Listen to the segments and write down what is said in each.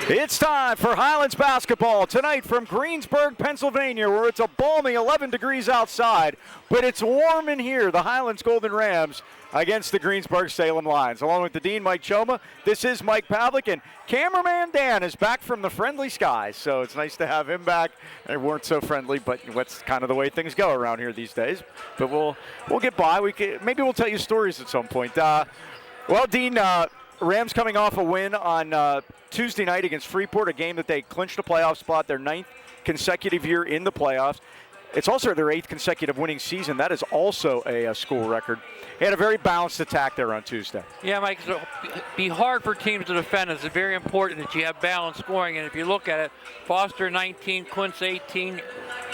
It's time for Highlands basketball tonight from Greensburg, Pennsylvania, where it's a balmy 11 degrees outside, but it's warm in here. The Highlands Golden Rams against the Greensburg Salem Lions. Along with the Dean, Mike Choma, this is Mike Pavlik, and cameraman Dan is back from the friendly skies, so it's nice to have him back. They weren't so friendly, but that's kind of the way things go around here these days. But we'll get by. Maybe we'll tell you stories at some point. Well, Dean, Rams coming off a win on Tuesday night against Freeport, a game that they clinched a playoff spot, their 9th consecutive year in the playoffs. It's also their 8th consecutive winning season. That is also a school record. They had a very balanced attack there on Tuesday. Yeah, Mike, it'll be hard for teams to defend. It's very important that you have balanced scoring. And if you look at it, Foster 19, Quince 18,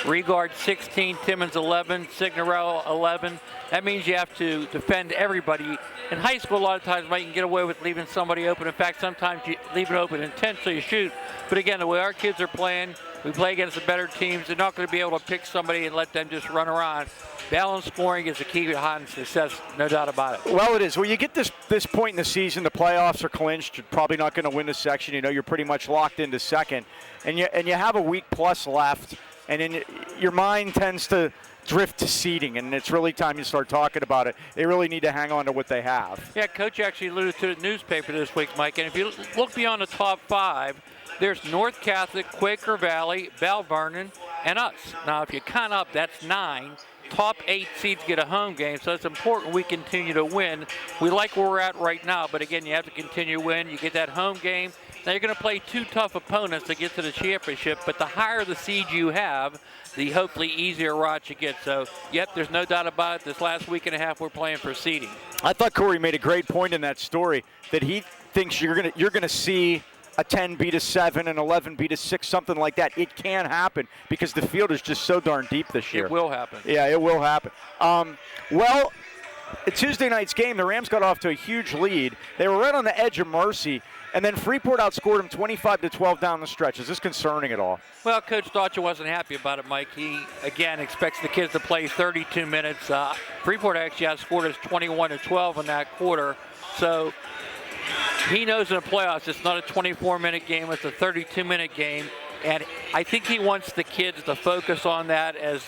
Regard 16, Timmons 11, Signorello 11. That means you have to defend everybody. In high school, a lot of times, Mike, you can get away with leaving somebody open. In fact, sometimes you leave it open intentionally, you shoot. But again, the way our kids are playing, we play against the better teams. They're not going to be able to pick somebody and let them just run around. Balanced scoring is the key to Highlands' success, no doubt about it. Well, it is. When you get this point in the season, the playoffs are clinched. You're probably not going to win the section. You know, you're pretty much locked into second. And you have a week plus left, and then your mind tends to drift to seeding, and it's really time you start talking about it. They really need to hang on to what they have. Yeah, Coach actually alluded to the newspaper this week, Mike, and if you look beyond the top 5, there's North Catholic, Quaker Valley, Bell Vernon, and us. Now, if you count up, that's 9. Top 8 seeds get a home game, so it's important we continue to win. We like where we're at right now, but again, you have to continue to win. You get that home game. Now, you're going to play 2 tough opponents to get to the championship, but the higher the seed you have, the hopefully easier route you get. So, yep, there's no doubt about it. This last week and a half, we're playing for seeding. I thought Corey made a great point in that story, that he thinks you're gonna see a 10 beat a 7, an 11 beat a 6, something like that. It can happen because the field is just so darn deep this year. It will happen. Yeah, it will happen. Well, Tuesday night's game, the Rams got off to a huge lead. They were right on the edge of mercy, and then Freeport outscored them 25-12 down the stretch. Is this concerning at all? Well, Coach Dodger wasn't happy about it, Mike. He, again, expects the kids to play 32 minutes. Freeport actually outscored us 21-12 in that quarter. So he knows in the playoffs it's not a 24-minute game, it's a 32-minute game. And I think he wants the kids to focus on that as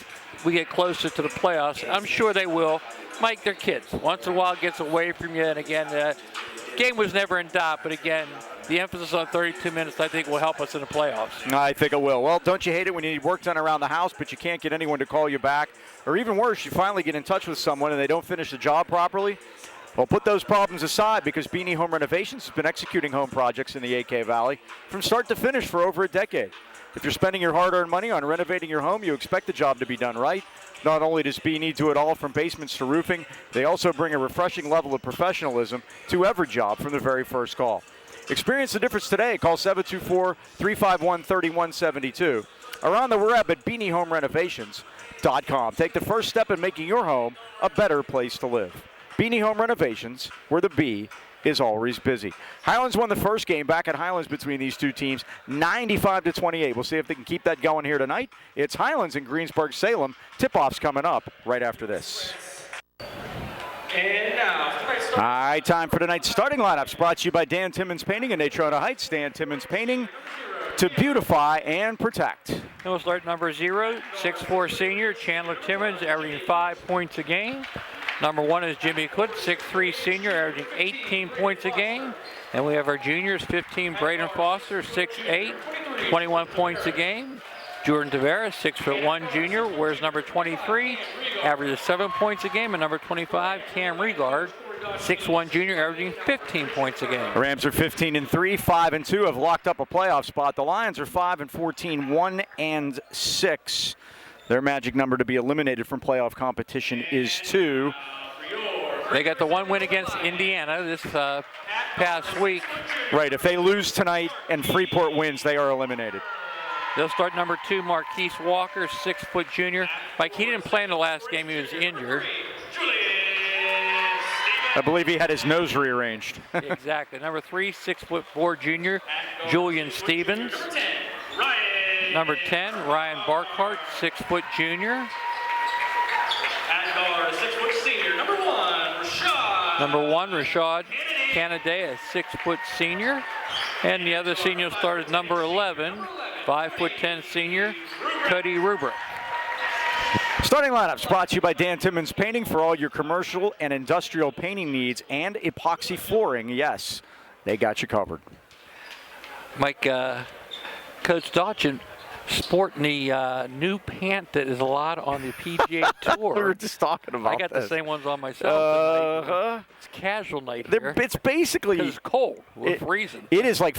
we get closer to the playoffs. I'm sure they will. Mike, they're kids. Once in a while it gets away from you. And again, the game was never in doubt. But again, the emphasis on 32 minutes, I think, will help us in the playoffs. I think it will. Well, don't you hate it when you need work done around the house, but you can't get anyone to call you back? Or even worse, you finally get in touch with someone and they don't finish the job properly? Well, put those problems aside because Beanie Home Renovations has been executing home projects in the AK Valley from start to finish for over a decade. If you're spending your hard-earned money on renovating your home, you expect the job to be done right. Not only does Beanie do it all from basements to roofing, they also bring a refreshing level of professionalism to every job from the very first call. Experience the difference today. Call 724-351-3172 or on the web at BeanieHomeRenovations.com. Take the first step in making your home a better place to live. Beanie Home Renovations, where the B is always busy. Highlands won the first game back at Highlands between these two teams, 95-28. We'll see if they can keep that going here tonight. It's Highlands and Greensburg Salem. Tip-off's coming up right after this. And now, all right, time for tonight's starting lineups, brought to you by Dan Timmons Painting in Natrona Heights. Dan Timmons Painting to beautify and protect. And we'll start number 0, 6'4" senior Chandler Timmons, averaging 5 points a game. Number 1 is Jimmy Cook, 6'3" senior, averaging 18 points a game. And we have our juniors, 15, Braden Foster, 6'8", 21 points a game. Jordan Tavares, 6'1" junior, wears number 23, averages 7 points a game. And number 25, Cam Regard, 6'1" junior, averaging 15 points a game. The Rams are 15-3, 5-2, have locked up a playoff spot. The Lions are 5-14, 1-6. Their magic number to be eliminated from playoff competition is 2. They got the 1 win against Indiana this past week. Right, if they lose tonight and Freeport wins, they are eliminated. They'll start number 2, Marquise Walker, 6' junior. Like, he didn't play in the last game, he was injured. I believe he had his nose rearranged. Exactly. Number 3, 6'4" junior, Julian Stevens. Number 10, Ryan Barkhart, 6' junior. at guard, 6' senior, number 1, Rashad. Number 1, Rashad Canada, a 6-foot senior. And the other senior started number 11, 5'10" senior, Cody Rubrick. Starting lineups brought to you by Dan Timmons Painting for all your commercial and industrial painting needs and epoxy flooring. Yes, they got you covered. Mike, Coach Dodgen sporting the new pant that is allowed on the PGA Tour. We were just talking about I got this. the same ones on myself. Tonight. It's casual night here. It's basically 'cause it's cold. We're freezing. It is like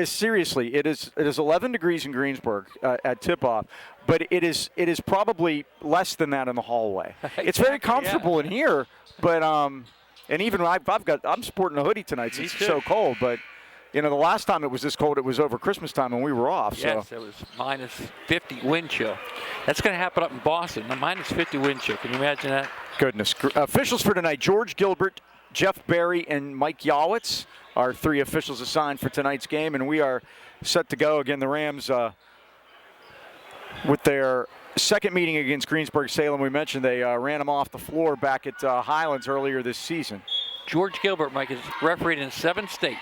seriously. It is 11 degrees in Greensburg at tip-off, but it is probably less than that in the hallway. It's very comfortable in here, but and even I'm sporting a hoodie tonight since it's so cold, but. You know, the last time it was this cold, it was over Christmas time and we were off. Yes, so. it was minus 50 wind chill. That's going to happen up in Boston, a minus 50 wind chill. Can you imagine that? Goodness. Officials for tonight, George Gilbert, Jeff Barry, and Mike Yawitz are 3 officials assigned for tonight's game, and we are set to go. Again, the Rams with their second meeting against Greensburg Salem. We mentioned they ran them off the floor back at Highlands earlier this season. George Gilbert, Mike, is refereed in 7 states.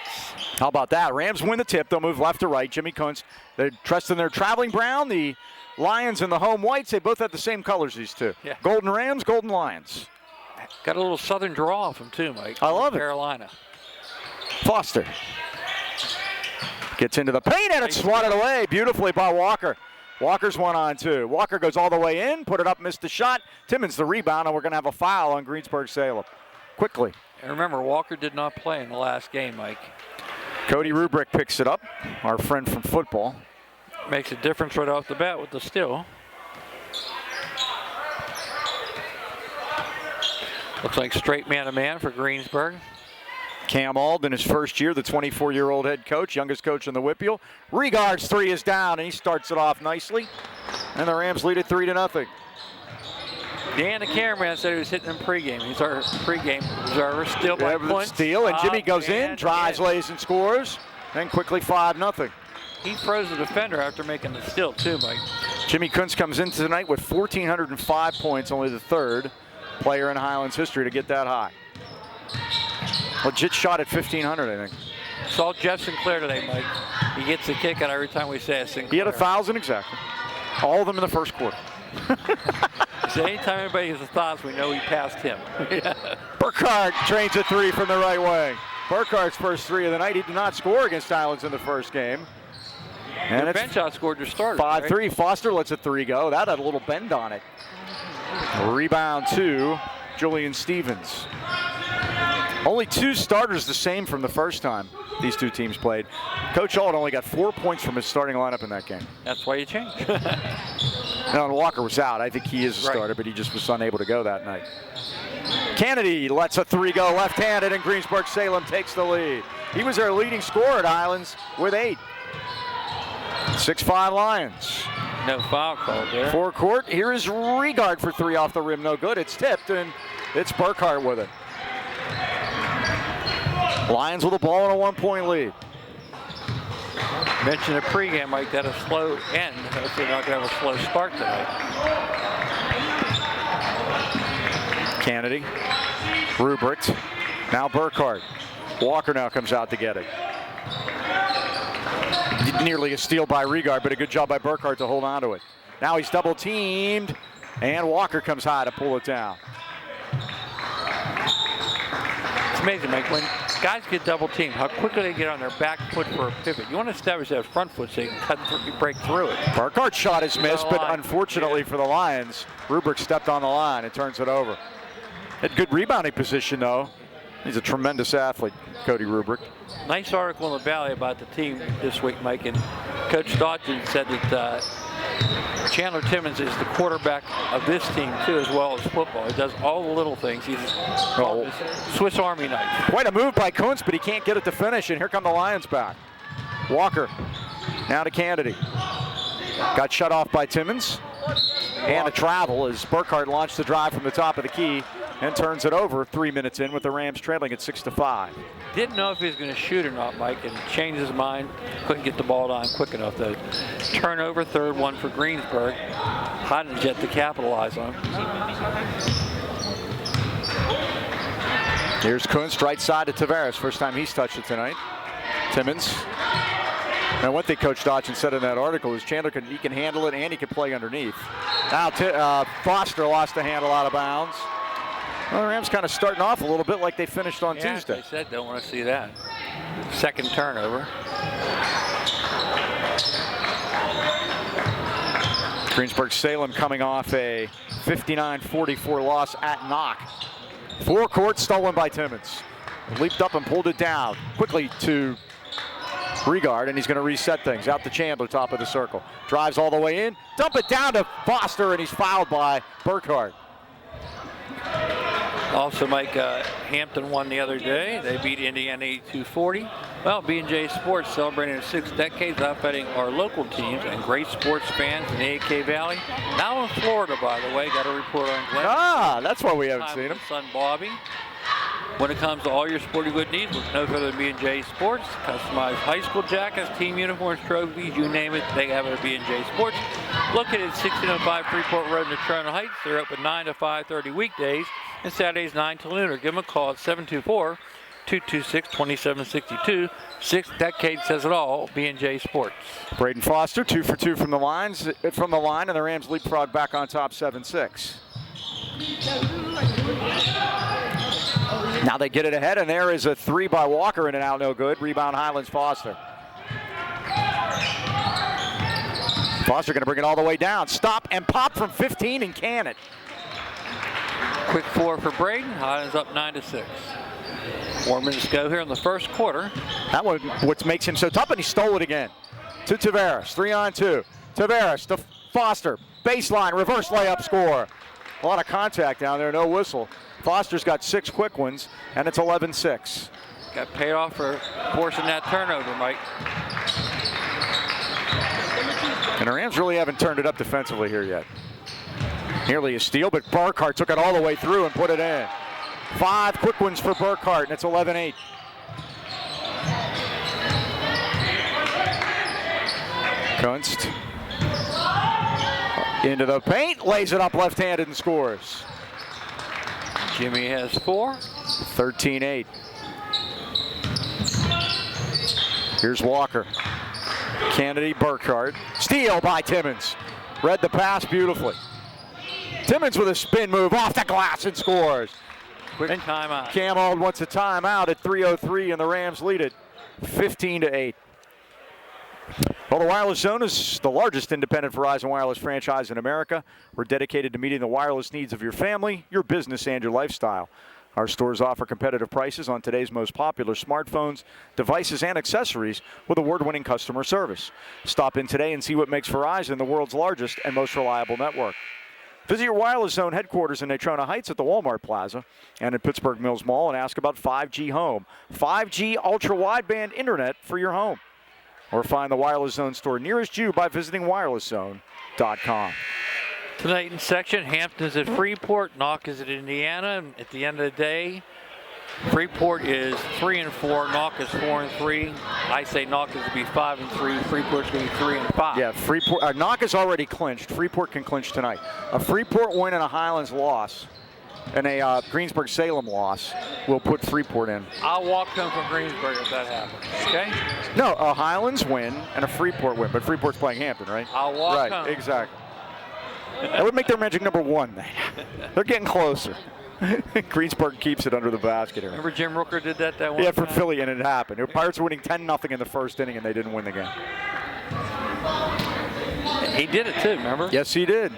How about that? Rams win the tip. They'll move left to right. Jimmy Kuntz, they're dressed in their traveling brown. The Lions and the home whites, they both have the same colors, these two. Yeah. Golden Rams, Golden Lions. Got a little southern draw off him, too, Mike. I love it. Carolina. Foster gets into the paint, and it's swatted away beautifully by Walker. Walker's 1-on-2. Walker goes all the way in, put it up, missed the shot. Timmons the rebound, and we're going to have a foul on Greensburg Salem. Quickly. And remember, Walker did not play in the last game, Mike. Cody Rubrick picks it up, our friend from football. Makes a difference right off the bat with the steal. Looks like straight man-to-man for Greensburg. Cam Alden, his first year, the 24-year-old head coach, youngest coach in the Whippeal. Regard's 3 is down, and he starts it off nicely. And the Rams lead it 3-0. Dan, the cameraman, said he was hitting in pregame. He's our pregame observer. Steal by Kuntz. Steal, and Jimmy goes in, drives, lays, and scores. Then quickly 5-0. He froze the defender after making the steal, too, Mike. Jimmy Kuntz comes in tonight with 1,405 points, only the 3rd player in Highlands history to get that high. Legit shot at 1,500, I think. Saw Jeff Sinclair today, Mike. He gets a kick out every time we say Sinclair. He had 1,000 exactly. All of them in the first quarter. So anytime anybody has thoughts, we know he passed him. Burkhart drains a 3 from the right wing. Burkhart's first 3 of the night. He did not score against Highlands in the first game. And the bench outscored your starter. 5-3. Right? Foster lets a 3 go. That had a little bend on it. Rebound to Julian Stevens. Only 2 starters the same from the first time these two teams played. Coach Auld only got 4 points from his starting lineup in that game. That's why you changed. No, and Walker was out. I think he is a starter, but he just was unable to go that night. Kennedy lets a 3 go left-handed, and Greensburg Salem takes the lead. He was their leading scorer at Highlands with 8. 6-5 Lions. No foul called there. Forecourt. Here is Regard for 3 off the rim. No good. It's tipped, and it's Burkhart with it. Lions with the ball and a 1-point lead. Mentioned the pregame, Mike, that a slow end. Hopefully not going to have a slow start tonight. Kennedy, Rubrick, now Burkhart. Walker now comes out to get it. Nearly a steal by Regard, but a good job by Burkhart to hold on to it. Now he's double teamed, and Walker comes high to pull it down. It's amazing, Mike, when guys get double teamed, how quickly they get on their back foot for a pivot. You want to establish that front foot so you can break through it. Burkhart's shot is missed, but unfortunately for the Lions, Rubrick stepped on the line and turns it over. Had good rebounding position, though. He's a tremendous athlete, Cody Rubrick. Nice article in the Valley about the team this week, Mike, and Coach Dodgen said that Chandler Timmons is the quarterback of this team, too, as well as football. He does all the little things. He's Swiss Army knife. Quite a move by Kuntz, but he can't get it to finish, and here come the Lions back. Walker, now to Kennedy. Got shut off by Timmons. And a travel as Burkhart launched the drive from the top of the key and turns it over 3 minutes in with the Rams trailing at 6-5. Didn't know if he was going to shoot or not, Mike, and changed his mind. Couldn't get the ball down quick enough, though. Turnover, 3rd one for Greensburg. Highlands yet to capitalize on. Here's Kunst, right side to Tavares. First time he's touched it tonight. Timmons. And what Coach Dodson said in that article is Chandler he can handle it and he can play underneath. Now Foster lost the handle out of bounds. Well, the Rams kind of starting off a little bit like they finished on Tuesday. They said don't want to see that. Second turnover. Greensburg Salem coming off a 59-44 loss at Knock. Forecourt stolen by Timmons. Leaped up and pulled it down quickly to Regard, and he's going to reset things. Out to Chandler, top of the circle. Drives all the way in. Dump it down to Foster, and he's fouled by Burkhardt. Also, Mike, Hampton won the other day. They beat Indiana 82-40. Well, B&J Sports celebrating its 6 decades outfitting our local teams and great sports fans in the AK Valley. Now in Florida, by the way. Got a report on Glenn. That's why we haven't seen him. Son Bobby. When it comes to all your sporting good needs, look no further than B&J Sports. Customized high school jackets, team uniforms, trophies, you name it, they have it at B&J Sports. Located at 1605 Freeport Road in Natrona Heights. They're open 9 to 5:30 weekdays and Saturdays 9 to noon. Or give them a call at 724-226-2762. 6 decades says it all, B&J Sports. Braden Foster, 2 for 2 from the line, and the Rams leapfrog back on top 7-6. Now they get it ahead, and there is a 3 by Walker in and out, no good. Rebound Highlands Foster. Foster going to bring it all the way down. Stop and pop from 15 and can it. Quick 4 for Braden. Highlands up 9-6. 4 minutes to go here in the first quarter. That one, what makes him so tough, and he stole it again. To Tavares, 3-on-2. Tavares to Foster. Baseline, reverse layup score. A lot of contact down there, no whistle. Foster's got 6 quick ones, and it's 11-6. Got paid off for forcing that turnover, Mike. And the Rams really haven't turned it up defensively here yet. Nearly a steal, but Burkhardt took it all the way through and put it in. 5 quick ones for Burkhardt, and it's 11-8. Kunst. Into the paint, lays it up left-handed and scores. Jimmy has 4. 13-8. Here's Walker. Kennedy, Burkhardt. Steal by Timmons. Read the pass beautifully. Timmons with a spin move off the glass and scores. Quick timeout. Cam Auld wants a timeout at 3:03, and the Rams lead it 15-8. Well, the Wireless Zone is the largest independent Verizon Wireless franchise in America. We're dedicated to meeting the wireless needs of your family, your business, and your lifestyle. Our stores offer competitive prices on today's most popular smartphones, devices, and accessories with award-winning customer service. Stop in today and see what makes Verizon the world's largest and most reliable network. Visit your Wireless Zone headquarters in Natrona Heights at the Walmart Plaza and at Pittsburgh Mills Mall and ask about 5G Home, 5G ultra-wideband internet for your home. Or find the Wireless Zone store nearest you by visiting wirelesszone.com. Tonight in section, Hampton's at Freeport, Knock is at Indiana. And at the end of the day, Freeport is 3-4, Knock is 4-3. I say Knock is to be 5-3. Freeport's going to be 3-5. Yeah, Freeport. Knock is already clinched. Freeport can clinch tonight. A Freeport win and a Highlands loss, and a Greensburg Salem loss will put Freeport in. I'll walk home from Greensburg if that happens. Okay? No, a Highlands win and a Freeport win, but Freeport's playing Hampton, right? I'll walk home. Right, exactly. That would make their magic number 1. They're getting closer. Greensburg keeps it under the basket here. Remember Jim Rooker did that one Yeah, for time? Philly, and it happened. The Pirates were winning 10-0 in the first inning, and they didn't win the game. He did it too, remember? Yes, he did.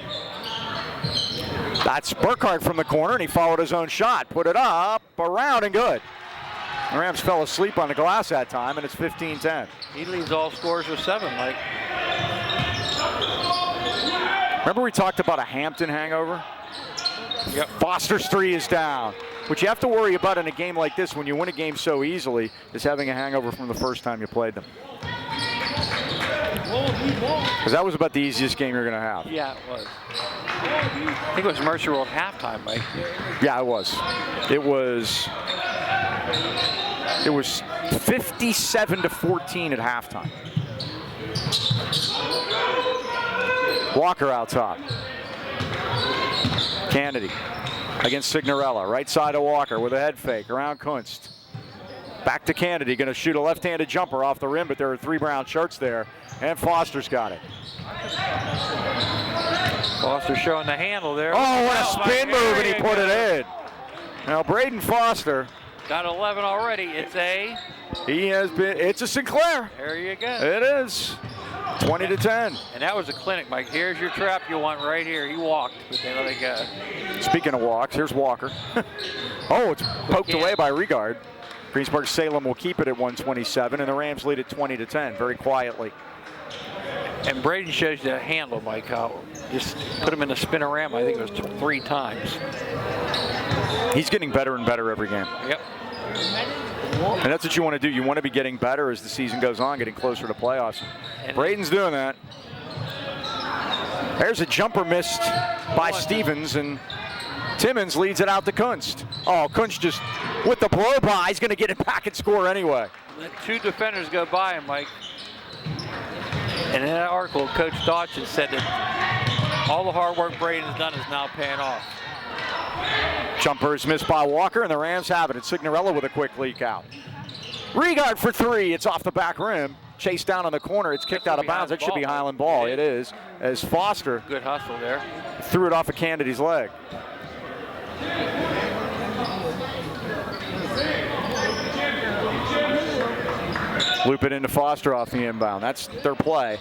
That's Burkhardt from the corner, and he followed his own shot. Put it up, around, and good. The Rams fell asleep on the glass that time, and it's 15-10. He leads all scores with 7, Mike. Remember we talked about a Hampton hangover? Yep. Foster's 3 is down. What you have to worry about in a game like this when you win a game so easily is having a hangover from the first time you played them. Because that was about the easiest game you're going to have. Yeah, it was. I think it was Mercer World halftime, Mike. Yeah, it was. It was 57-14 at halftime. Walker out top. Kennedy. against Signorella. Right side of Walker with a head fake around Kunst. Back to Kennedy, going to shoot a left-handed jumper off the rim, but there are 3 brown shirts there, and Foster's got it. Foster showing the handle there. Oh, what a spin move, and he put it in. Now, Braden Foster. Got 11 already. It's It's a Sinclair. There you go. It is. 20-10. And that was a clinic, Mike. Here's your trap you want right here. He walked, but they let it go. Speaking of walks, here's Walker. Oh, it's poked away by Regard. Greensburg Salem will keep it at 127, and the Rams lead it 20-10, very quietly. And Braden shows you the handle, Mike. Just put him in the spinorama. I think it was 3 times. He's getting better and better every game. Yep. And that's what you want to do. You want to be getting better as the season goes on, getting closer to playoffs. And Braden's doing that. There's a jumper missed by Stevens, and Timmons leads it out to Kunst. Oh, Kunst just with the blow by, he's going to get it back and score anyway. Let 2 defenders go by him, Mike. And in that article, Coach Dodson said that all the hard work Braden's done is now paying off. Jumper is missed by Walker, and the Rams have it. It's Signorella with a quick leak out. Regard for 3. It's off the back rim. Chased down on the corner. It's kicked out of bounds. That should be Highland ball. It is. As Foster. Good hustle there. Threw it off of Kennedy's leg. Loop it into Foster off the inbound. That's their play.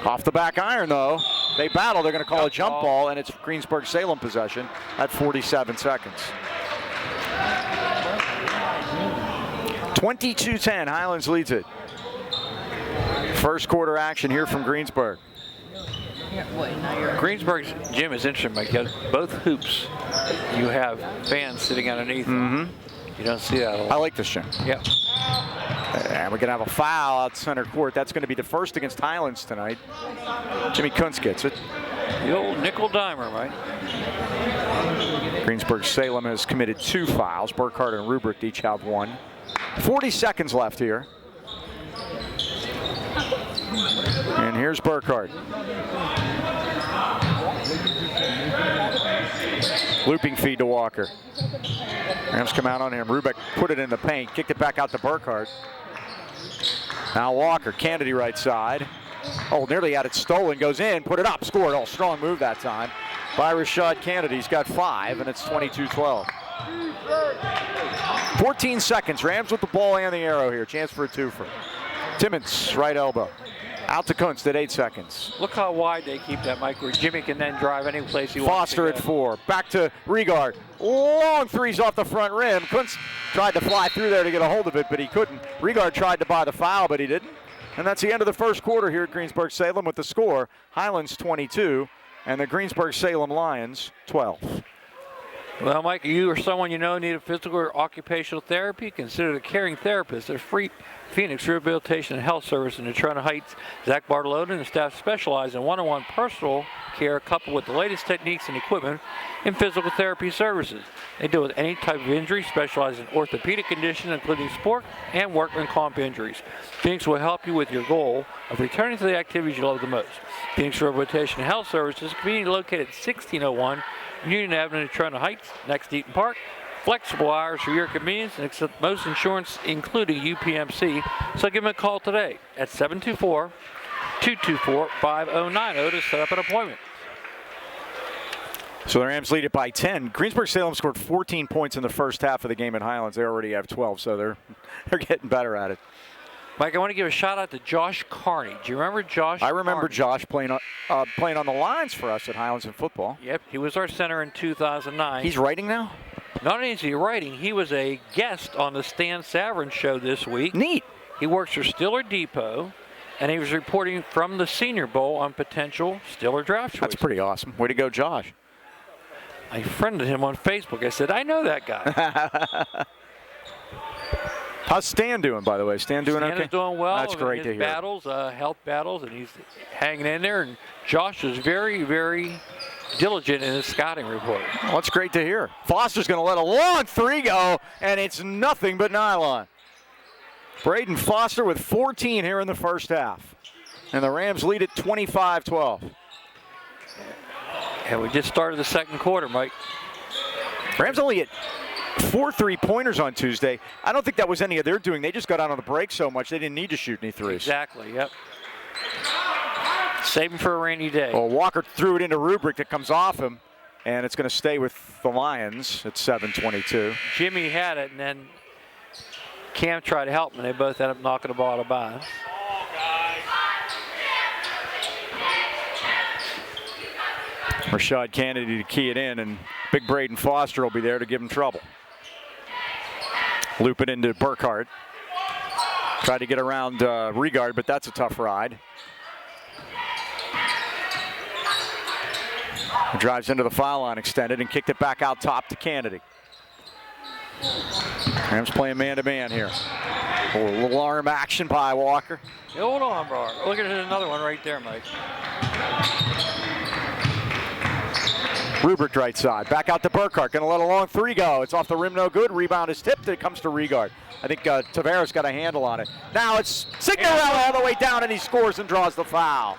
Off the back iron, though. They battle. They're going to call a jump ball, and it's Greensburg Salem possession at 47 seconds. 22-10. Highlands leads it. First quarter action here from Greensburg. Greensburg's gym is interesting, Mike. Both hoops, you have fans sitting underneath. You don't see that a lot. I like this gym. Yep. And we're going to have a foul out center court. That's going to be the first against Highlands tonight. Jimmy Kunst gets it. The old nickel dimer, right? Greensburg Salem has committed 2 fouls. Burkhardt and Rubrick each have 1. 40 seconds left here. And here's Burkhardt. Looping feed to Walker. Rams come out on him. Rubrick put it in the paint, kicked it back out to Burkhardt. Now Walker, Kennedy right side. Oh, nearly had it stolen, goes in, put it up, scored. Oh, strong move that time by Rashad Kennedy. He's got 5, and it's 22-12. 14 seconds, Rams with the ball and the arrow here. Chance for a 2-fer. Timmons, right elbow. Out to Kunst at 8 seconds. Look how wide they keep that, Mike, where Jimmy can then drive any place he wants. Foster at 4. Back to Regard. Long threes off the front rim. Kunst tried to fly through there to get a hold of it, but he couldn't. Regard tried to buy the foul, but he didn't. And that's the end of the first quarter here at Greensburg Salem with the score. Highlands 22 and the Greensburg Salem Lions 12. Well, Mike, you or someone you know need a physical or occupational therapy, consider the caring therapist at Free Phoenix Rehabilitation and Health Service in Detroit Heights. Zach Bartolota and staff specialize in one-on-one personal care coupled with the latest techniques and equipment in physical therapy services. They deal with any type of injury, specialize in orthopedic conditions, including sport and workman comp injuries. Phoenix will help you with your goal of returning to the activities you love the most. Phoenix Rehabilitation and Health Services is conveniently located at 1601 Union Avenue, Detroit Heights, next to Eaton Park. Flexible hours for your convenience and accept most insurance, including UPMC. So give them a call today at 724-224-5090 to set up an appointment. So the Rams lead it by 10. Greensburg Salem scored 14 points in the first half of the game at Highlands. They already have 12, so they're getting better at it. Mike, I want to give a shout out to Josh Carney. Do you remember Josh? I remember Carney? Josh playing on the lines for us at Highlands in football. Yep, he was our center in 2009. He's writing now? Not only is he writing, he was a guest on the Stan Savran show this week. Neat. He works for Stiller Depot, and he was reporting from the Senior Bowl on potential Stiller draft choices. That's pretty awesome. Way to go, Josh. I friended him on Facebook. I said, I know that guy. How's Stan doing, by the way? Stan doing okay? Stan is doing well. That's great to hear. Battles, health battles, and he's hanging in there. And Josh is very, very diligent in his scouting report. Well, that's great to hear. Foster's going to let a long 3 go, and it's nothing but nylon. Braden Foster with 14 here in the first half. And the Rams lead it 25-12. And we just started the second quarter, Mike. Rams only hit 4 3-pointers on Tuesday. I don't think that was any of their doing. They just got out on the break so much they didn't need to shoot any threes. Exactly, yep. Save him for a rainy day. Well, Walker threw it into Rubrick that comes off him, and it's going to stay with the Lions at 7:22. Jimmy had it, and then Cam tried to help him, and they both ended up knocking the ball out of bounds. Rashad Kennedy to key it in, and Big Braden Foster will be there to give him trouble. Loop it into Burkhart. Tried to get around Regard, but that's a tough ride. He drives into the foul line extended and kicked it back out top to Kennedy. Rams playing man-to-man here. A little arm action by Walker. Hey, hold on, bro. Look at another one right there, Mike. Rubrick right side. Back out to Burkhart. Going to let a long three go. It's off the rim, no good. Rebound is tipped. It comes to Regard. I think Tavares got a handle on it. Now it's Signorella all the way down, and he scores and draws the foul.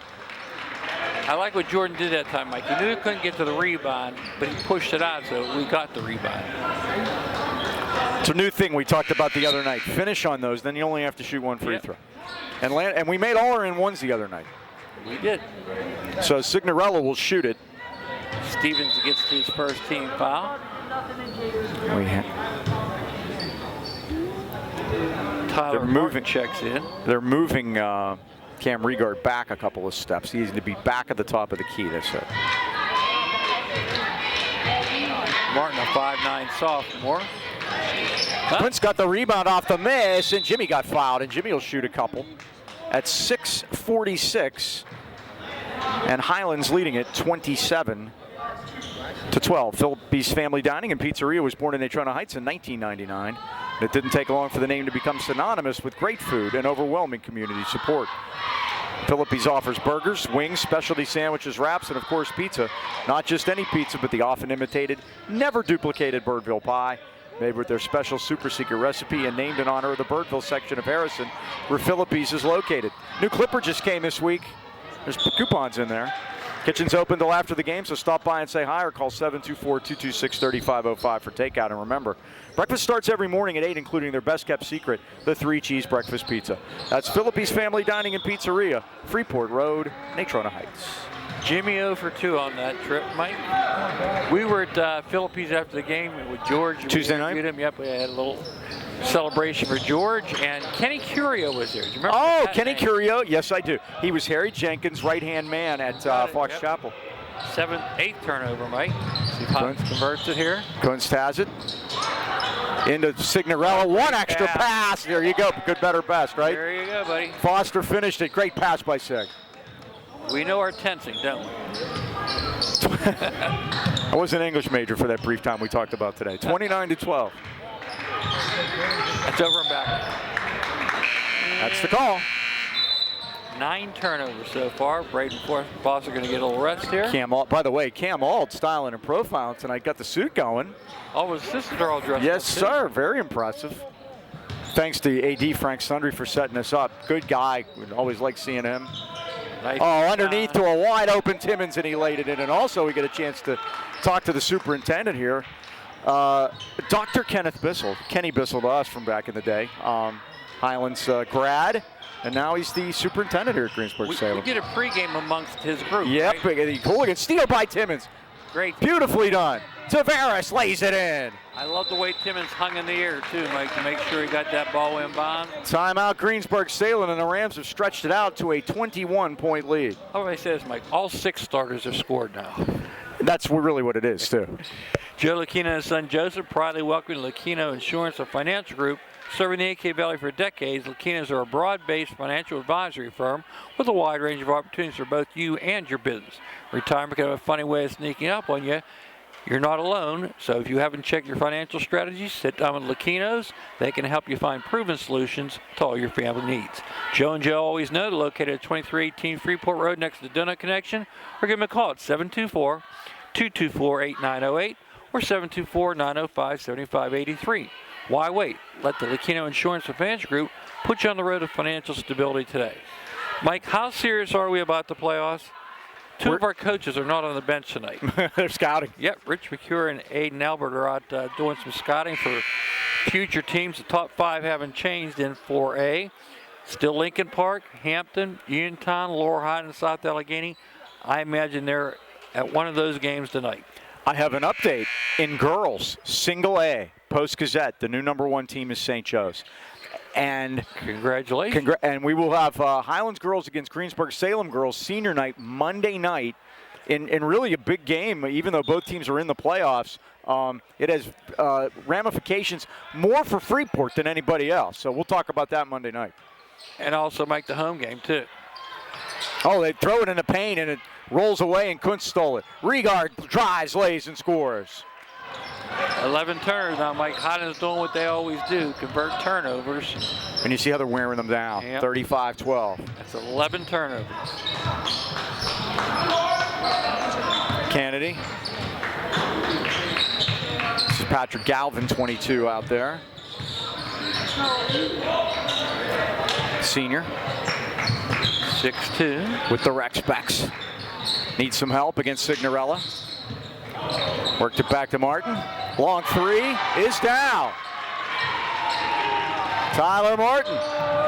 I like what Jordan did that time, Mike. He knew he couldn't get to the rebound, but he pushed it out, so we got the rebound. It's a new thing we talked about the other night. Finish on those, then you only have to shoot one free throw. And we made all our in ones the other night. We did. So Signorella will shoot it. Stevens gets his first team foul. Tyler Martin checks in. They're moving Cam Regard back a couple of steps. He's to be back at the top of the key, they said. Martin, a 5'9" sophomore. Prince got the rebound off the miss, and Jimmy got fouled, and Jimmy will shoot a couple at 6:46. And Highlands leading it 27-12. Philippe's Family Dining and Pizzeria was born in Natrona Heights in 1999. It didn't take long for the name to become synonymous with great food and overwhelming community support. Philippe's offers burgers, wings, specialty sandwiches, wraps, and of course pizza. Not just any pizza, but the often imitated, never duplicated Birdville pie. Made with their special super secret recipe and named in honor of the Birdville section of Harrison, where Philippe's is located. New Clipper just came this week. There's coupons in there. Kitchen's open till after the game, so stop by and say hi or call 724-226-3505 for takeout. And remember, breakfast starts every morning at 8, including their best-kept secret, the 3-cheese breakfast pizza. That's Philippe's Family Dining and Pizzeria, Freeport Road, Natrona Heights. Jimmy 0 for 2 on that trip, Mike. We were at Philippe's after the game with George. Tuesday night? Yep, we had a little celebration for George, and Kenny Curio was there. Do you remember? Oh, Kenny Curio. Yes, I do. He was Harry Jenkins' right-hand man at Fox Chapel. 8th turnover, Mike. See if Hines converts it here. Kunst has it. Into Signorella. One extra pass. There you go. Good, better, best, right? There you go, buddy. Foster finished it. Great pass by Sig. We know our tensing, don't we? I was an English major for that brief time we talked about today. 29-12. That's over and back. That's the call. 9 turnovers so far. Braden Foster going to get a little rest here. By the way, Cam Auld styling and profiling tonight. Got the suit going. Oh, his sisters are all dressed Yes, up, sir. Very impressive. Thanks to AD Frank Sundry for setting us up. Good guy. We'd always like seeing him. Nice. Underneath to a wide open Timmons, and he laid it in. And also we get a chance to talk to the superintendent here. Dr. Kenneth Bissell, Kenny Bissell to us from back in the day. Highlands grad, and now he's the superintendent here at Greensburg Salem. We did a pregame amongst his group. Yep, right? Hooligan steal by Timmons. Great. Beautifully done. Tavares lays it in. I love the way Timmons hung in the air, too, Mike, to make sure he got that ball in bounds. Timeout, Greensburg Salem, and the Rams have stretched it out to a 21-point lead. How do I say this, Mike? All 6 starters have scored now. That's really what it is, too. Joe Lucchino and his son Joseph proudly welcoming Lucchino Insurance, a financial group serving the AK Valley for decades. Lucchinos are a broad-based financial advisory firm with a wide range of opportunities for both you and your business. Retirement can have a funny way of sneaking up on you. You're not alone, so if you haven't checked your financial strategies, sit down with Lucchinos. They can help you find proven solutions to all your family needs. Joe and Joe always know they're located at 2318 Freeport Road next to the Donut Connection, or give them a call at 724-224-8908 or 724-905-7583. Why wait? Let the Lucchino Insurance and Finance Group put you on the road to financial stability today. Mike, how serious are we about the playoffs? Two of our coaches are not on the bench tonight. They're scouting. Yep, Rich McCure and Aiden Albert are out doing some scouting for future teams. The top 5 haven't changed in 4A. Still Lincoln Park, Hampton, Uniontown, Lower Hyde, and South Allegheny. I imagine they're at one of those games tonight. I have an update in girls, single A, Post-Gazette. The new #1 team is St. Joe's. And congratulations. And we will have Highlands girls against Greensburg Salem girls senior night Monday night in really a big game, even though both teams are in the playoffs. It has ramifications more for Freeport than anybody else. So we'll talk about that Monday night. And also make the home game, too. Oh, they throw it in the paint, and it rolls away, and Kuntz stole it. Regard drives, lays, and scores. 11 turns. Now Mike Highlands doing what they always do, convert turnovers. And you see how they're wearing them down, 35-12. That's 11 turnovers. Kennedy. This is Patrick Galvin, 22 out there. Senior. 6'2". With the Rec Specs. Needs some help against Signorella. Worked it back to Martin. Long 3 is down. Tyler Martin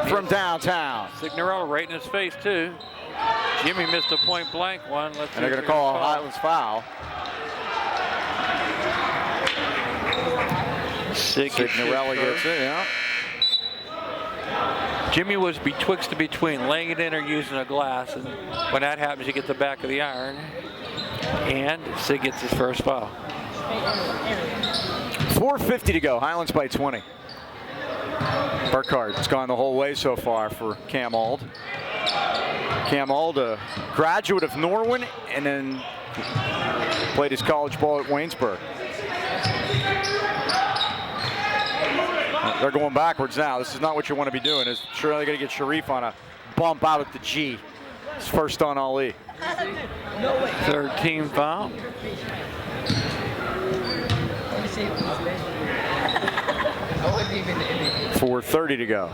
from downtown. Signorella right in his face, too. Jimmy missed a point blank one. And they're going to call a Highlands foul. Signorella gets it, yeah. Jimmy was betwixt and between, laying it in or using a glass. And when that happens, you get the back of the iron. And Sig gets his first foul. 4:50 to go. Highlands by 20. Burkhardt has gone the whole way so far for Cam Ald. Cam Ald, a graduate of Norwin, and then played his college ball at Waynesburg. They're going backwards now. This is not what you want to be doing. It's surely going to get Sharif on a bump out at the G. It's first on Ali. Third team foul. $4:30 to go.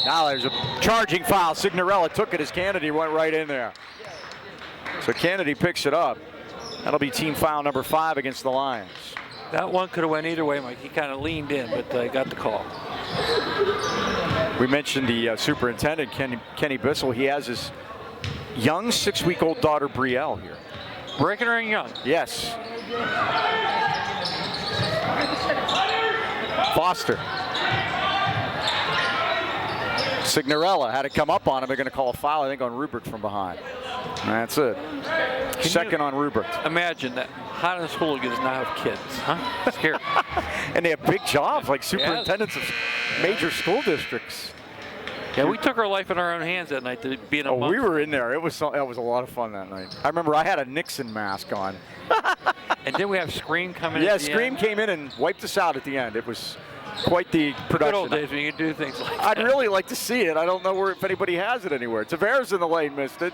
Now there's a charging foul. Signorella took it as Kennedy went right in there. So Kennedy picks it up. That'll be team foul number 5 against the Lions. That one could have went either way, Mike. He kind of leaned in, but got the call. We mentioned the superintendent, Kenny Bissell. He has his young 6-week-old daughter, Brielle, here. Breaking her in young. Yes. Foster. Signorella had to come up on him. They're going to call a foul, I think, on Rupert from behind. That's it. Second on Rupert. Imagine that. Highlands hooligans now have kids, huh? Scary. And they have big jobs, like superintendents of major school districts. Yeah, we took our life in our own hands that night to be in a month. We were in there. That was a lot of fun that night. I remember I had a Nixon mask on. And then we have Scream coming in. Yeah, Scream came in and wiped us out at the end. It was quite the production. Good old days when you could do things like that. I'd really like to see it. I don't know if anybody has it anywhere. Tavares in the lane missed it.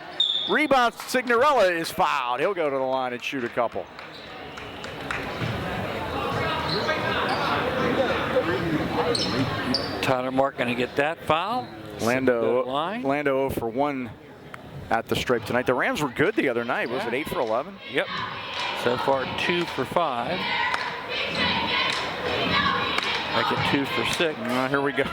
Rebound, Signorella is fouled. He'll go to the line and shoot a couple. Tyler Mark going to get that foul. Lando 0 for 1 at the stripe tonight. The Rams were good the other night. Was it 8 for 11? Yep. So far 2 for 5. Make it 2 for 6. Here we go.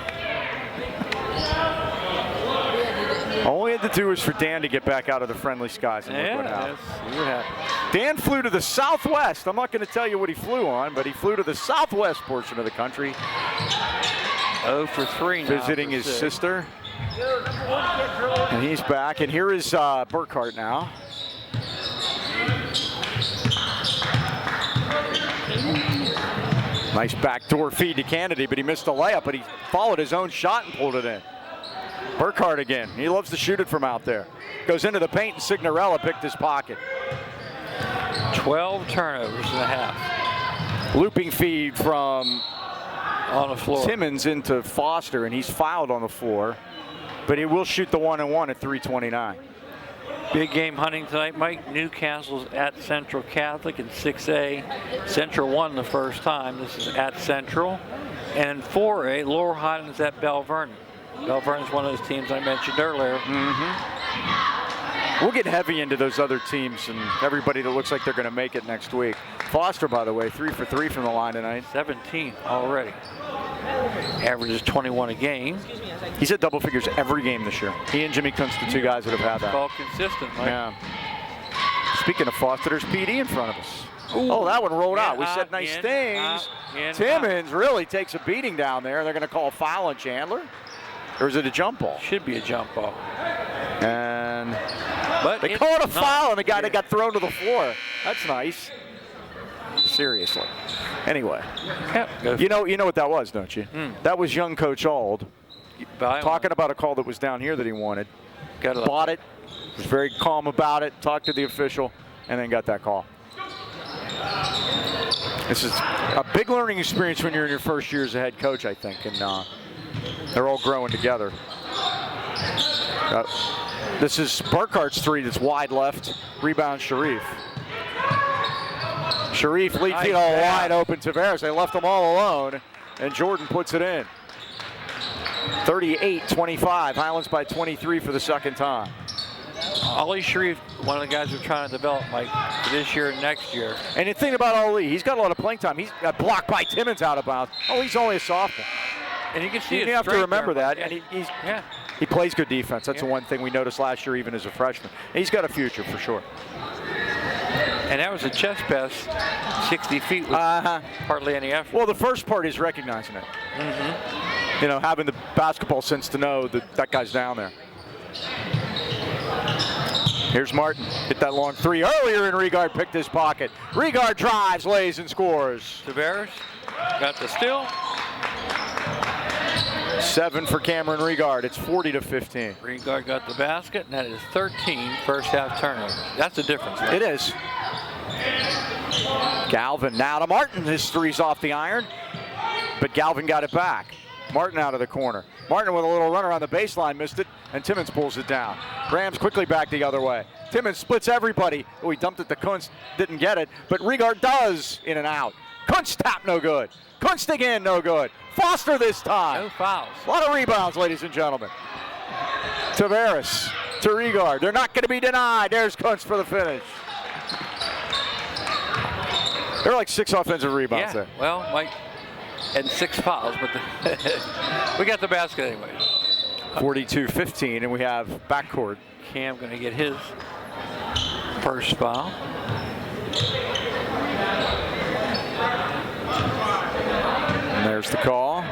All we had to do was for Dan to get back out of the friendly skies and look what happened. See what happened. Dan flew to the southwest. I'm not going to tell you what he flew on, but he flew to the southwest portion of the country. 0 for 3 now. Visiting his sister. And he's back. And here is Burkhardt now. Nice backdoor feed to Kennedy, but he missed the layup, but he followed his own shot and pulled it in. Burkhardt again. He loves to shoot it from out there. Goes into the paint, and Signorella picked his pocket. 12 turnovers and a half. Looping feed from on the floor. Timmons into Foster, and he's fouled on the floor. But he will shoot the 1-and-1 at 3:29. Big game hunting tonight, Mike. Newcastle's at Central Catholic in 6A. Central won the first time. This is at Central. And 4A, Lower Highlands at Bell Vernon. Bell Vernon's one of those teams I mentioned earlier. We'll get heavy into those other teams and everybody that looks like they're going to make it next week. Foster, by the way, 3 for 3 from the line tonight. 17 already. Averages 21 a game. He's at double figures every game this year. He and Jimmy Kunst, the two guys that have had that. All consistent, Mike. Yeah. Speaking of Foster, there's PD in front of us. Ooh. Oh, that one rolled out. We In, said nice in, things. in, Timmons really takes a beating down there. They're going to call a foul on Chandler. Or is it a jump ball? Should be a jump ball. And But they call it a foul on the guy that got thrown to the floor. That's nice. Seriously. Anyway, you know what that was, don't you? That was young Coach Auld talking about a call that was down here that he wanted. Bought it, was very calm about it, talked to the official, and then got that call. This is a big learning experience when you're in your first year as a head coach, I think, and they're all growing together. This is Burkhart's 3 that's wide left. Rebound Sharif. Sharif lead feet all wide open to Tavares. They left them all alone, and Jordan puts it in. 38-25. Highlands by 23 for the second time. Ali Sharif, one of the guys we're trying to develop, Mike, for this year and next year. And the thing about Ali, he's got a lot of playing time. He's got blocked by Timmons out of bounds. Oh, he's only a sophomore. And you can see You have to remember that. And he plays good defense. That's the one thing we noticed last year, even as a freshman. He's got a future for sure. And that was a chest pass, 60 feet with hardly any effort. Well, the first part is recognizing it. You know, having the basketball sense to know that that guy's down there. Here's Martin. Hit that long 3 earlier, and Regard picked his pocket. Regard drives, lays, and scores. Tavares got the steal. 7 for Cameron Regard. It's 40-15. Regard got the basket, and that is 13 first half turnovers. That's the difference, Mike. It is. Galvin now to Martin. His 3's off the iron, but Galvin got it back. Martin out of the corner. Martin with a little run around the baseline, missed it, and Timmons pulls it down. Rams quickly back the other way. Timmons splits everybody. Oh, he dumped it to Kunst, didn't get it, but Regard does in and out. Kunst tap, no good. Kunst again, no good. Foster this time. No fouls. A lot of rebounds, ladies and gentlemen. Tavares to Regard. They're not going to be denied. There's Kunst for the finish. There are like 6 offensive rebounds there. Well, Mike, and 6 fouls, but we got the basket anyway. 42-15, and we have backcourt. Cam going to get his first foul. And there's the call.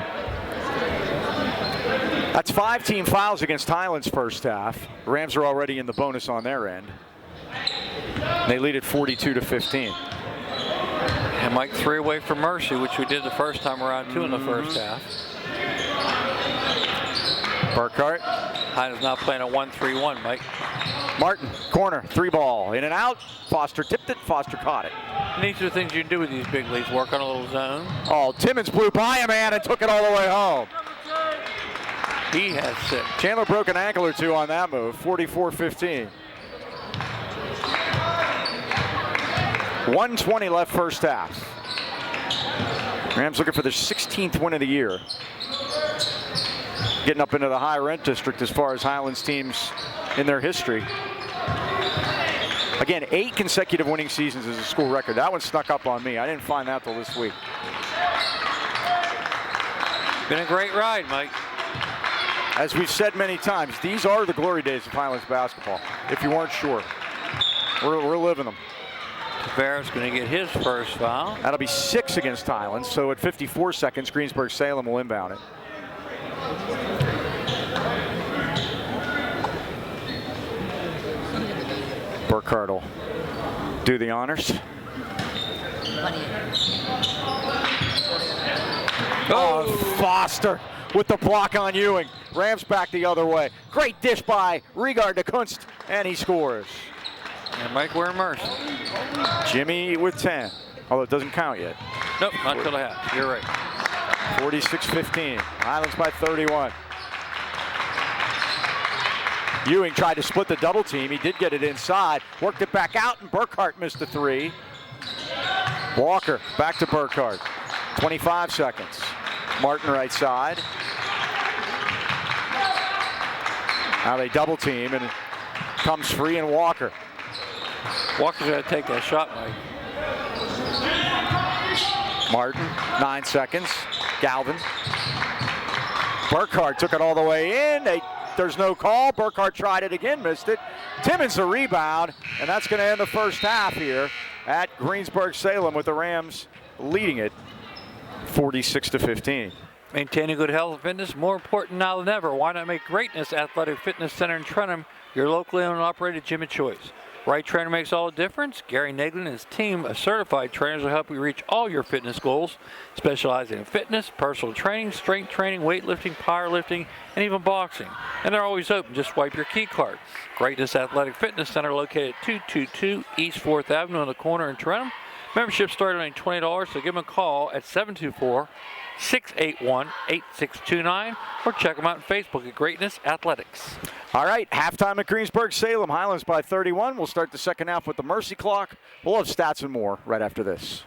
That's 5 team fouls against Highlands first half. The Rams are already in the bonus on their end. They lead at 42-15. And Mike, 3 away from mercy, which we did the first time around, 2 in the first half. Burkhart. Highlands now playing a 1-3-1, Mike. Martin, corner, 3 ball, in and out. Foster tipped it, Foster caught it. And these are the things you do with these big leagues, work on a little zone. Oh, Timmons blew by a man and took it all the way home. He has 6. Chandler broke an ankle or 2 on that move, 44-15. 1:20 left first half. Rams looking for their 16th win of the year. Getting up into the high rent district as far as Highlands teams in their history. Again, 8 consecutive winning seasons is a school record. That one snuck up on me. I didn't find that till this week. Been a great ride, Mike. As we've said many times, these are the glory days of Highlands basketball, if you weren't sure. We're living them. Tavares going to get his first foul. That'll be 6 against Highlands, so at 54 seconds, Greensburg Salem will inbound it. Burkhart will do the honors. Oh, Foster with the block on Ewing. Rams back the other way. Great dish by Regard to Kunst, and he scores. And Mike, we're in mercy. Jimmy with 10, although it doesn't count yet. Nope, not till the half. You're right. 46-15. Highlands by 31. Ewing tried to split the double team. He did get it inside. Worked it back out, and Burkhart missed the 3. Walker back to Burkhart. 25 seconds. Martin right side. Now they double team and it comes free and Walker. Walker's going to take that shot, Mike. Martin, 9 seconds. Galvin. Burkhardt took it all the way in. There's no call. Burkhardt tried it again, missed it. Timmons a rebound, and that's going to end the first half here at Greensburg Salem with the Rams leading it 46-15. Maintaining good health and fitness, more important now than ever. Why not make Greatness Athletic Fitness Center in Trenton your locally owned and operated gym of choice? Right trainer makes all the difference. Gary Naglin and his team of certified trainers will help you reach all your fitness goals, specializing in fitness, personal training, strength training, weightlifting, powerlifting, and even boxing. And they're always open. Just swipe your key card. Greatness Athletic Fitness Center located at 222 East 4th Avenue on the corner in Trenton. Membership started at only $20, so give them a call at 724-681-8629 or check them out on Facebook at Greatness Athletics. All right, halftime at Greensburg Salem. Highlands by 31. We'll start the second half with the Mercy Clock. We'll have stats and more right after this.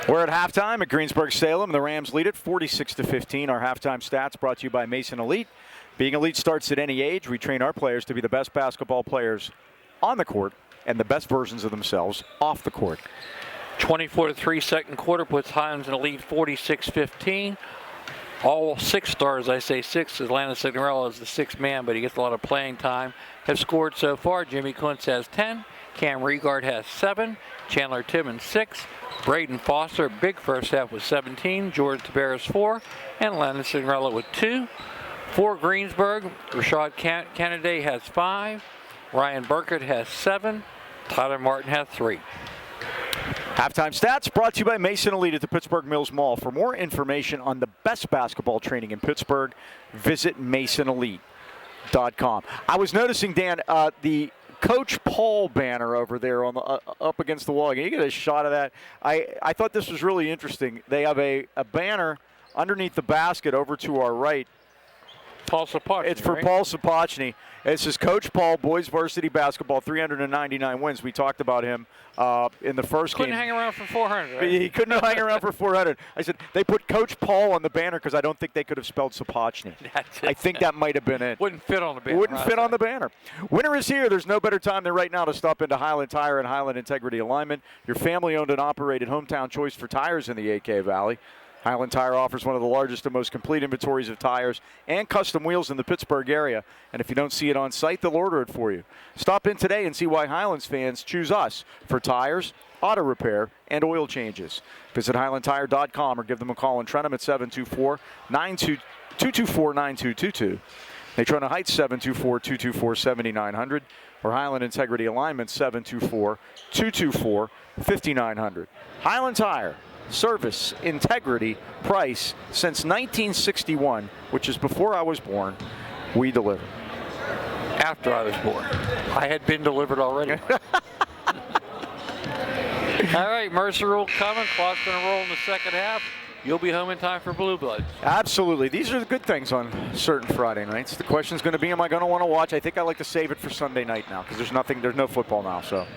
We're at halftime at Greensburg Salem. The Rams lead it 46-15. Our halftime stats brought to you by Mason Elite. Being elite starts at any age. We train our players to be the best basketball players on the court and the best versions of themselves off the court. 24-3 second quarter puts Highlands in the lead 46-15. All 6 stars, I say 6, Atlanta Signorello is the 6th man, but he gets a lot of playing time, have scored so far. Jimmy Kuntz has 10, Cam Regard has 7, Chandler Timmons 6, Braden Foster, big first half with 17, George Taveras 4, and Atlanta Signorello with 2. For Greensburg, Rashad Kennedy has 5, Ryan Burkett has 7, Tyler Martin has 3. Halftime stats brought to you by Mason Elite at the Pittsburgh Mills Mall. For more information on the best basketball training in Pittsburgh, visit masonelite.com. I was noticing, Dan, the Coach Paul banner over there on the up against the wall. Can you get a shot of that? I thought this was really interesting. They have a banner underneath the basket over to our right. Paul Sapochny, it's for right? Paul Sapochny. It says Coach Paul, boys varsity basketball, 399 wins. We talked about him in the first game. Couldn't hang around for 400, right? He couldn't hang around for 400. I said, they put Coach Paul on the banner because I don't think they could have spelled Sapochny. I think that might have been it. Wouldn't fit on the banner. Wouldn't fit on the banner. Winter is here. There's no better time than right now to stop into Highland Tire and Highland Integrity Alignment, your family-owned and operated hometown choice for tires in the AK Valley. Highland Tire offers one of the largest and most complete inventories of tires and custom wheels in the Pittsburgh area. And if you don't see it on site, they'll order it for you. Stop in today and see why Highlands fans choose us for tires, auto repair, and oil changes. Visit highlandtire.com or give them a call in Trenton at 724-224-9222. Natrona Heights 724-224-7900 or Highland Integrity Alignment 724-224-5900. Highland Tire. Service, integrity, price. Since 1961, which is before I was born, we deliver. After I was born. I had been delivered already. All right, Mercer rule coming. Clock's going to roll in the second half. You'll be home in time for Blue Bloods. Absolutely. These are the good things on certain Friday nights. The question's going to be, am I going to want to watch? I think I like to save it for Sunday night now because there's no football now, so.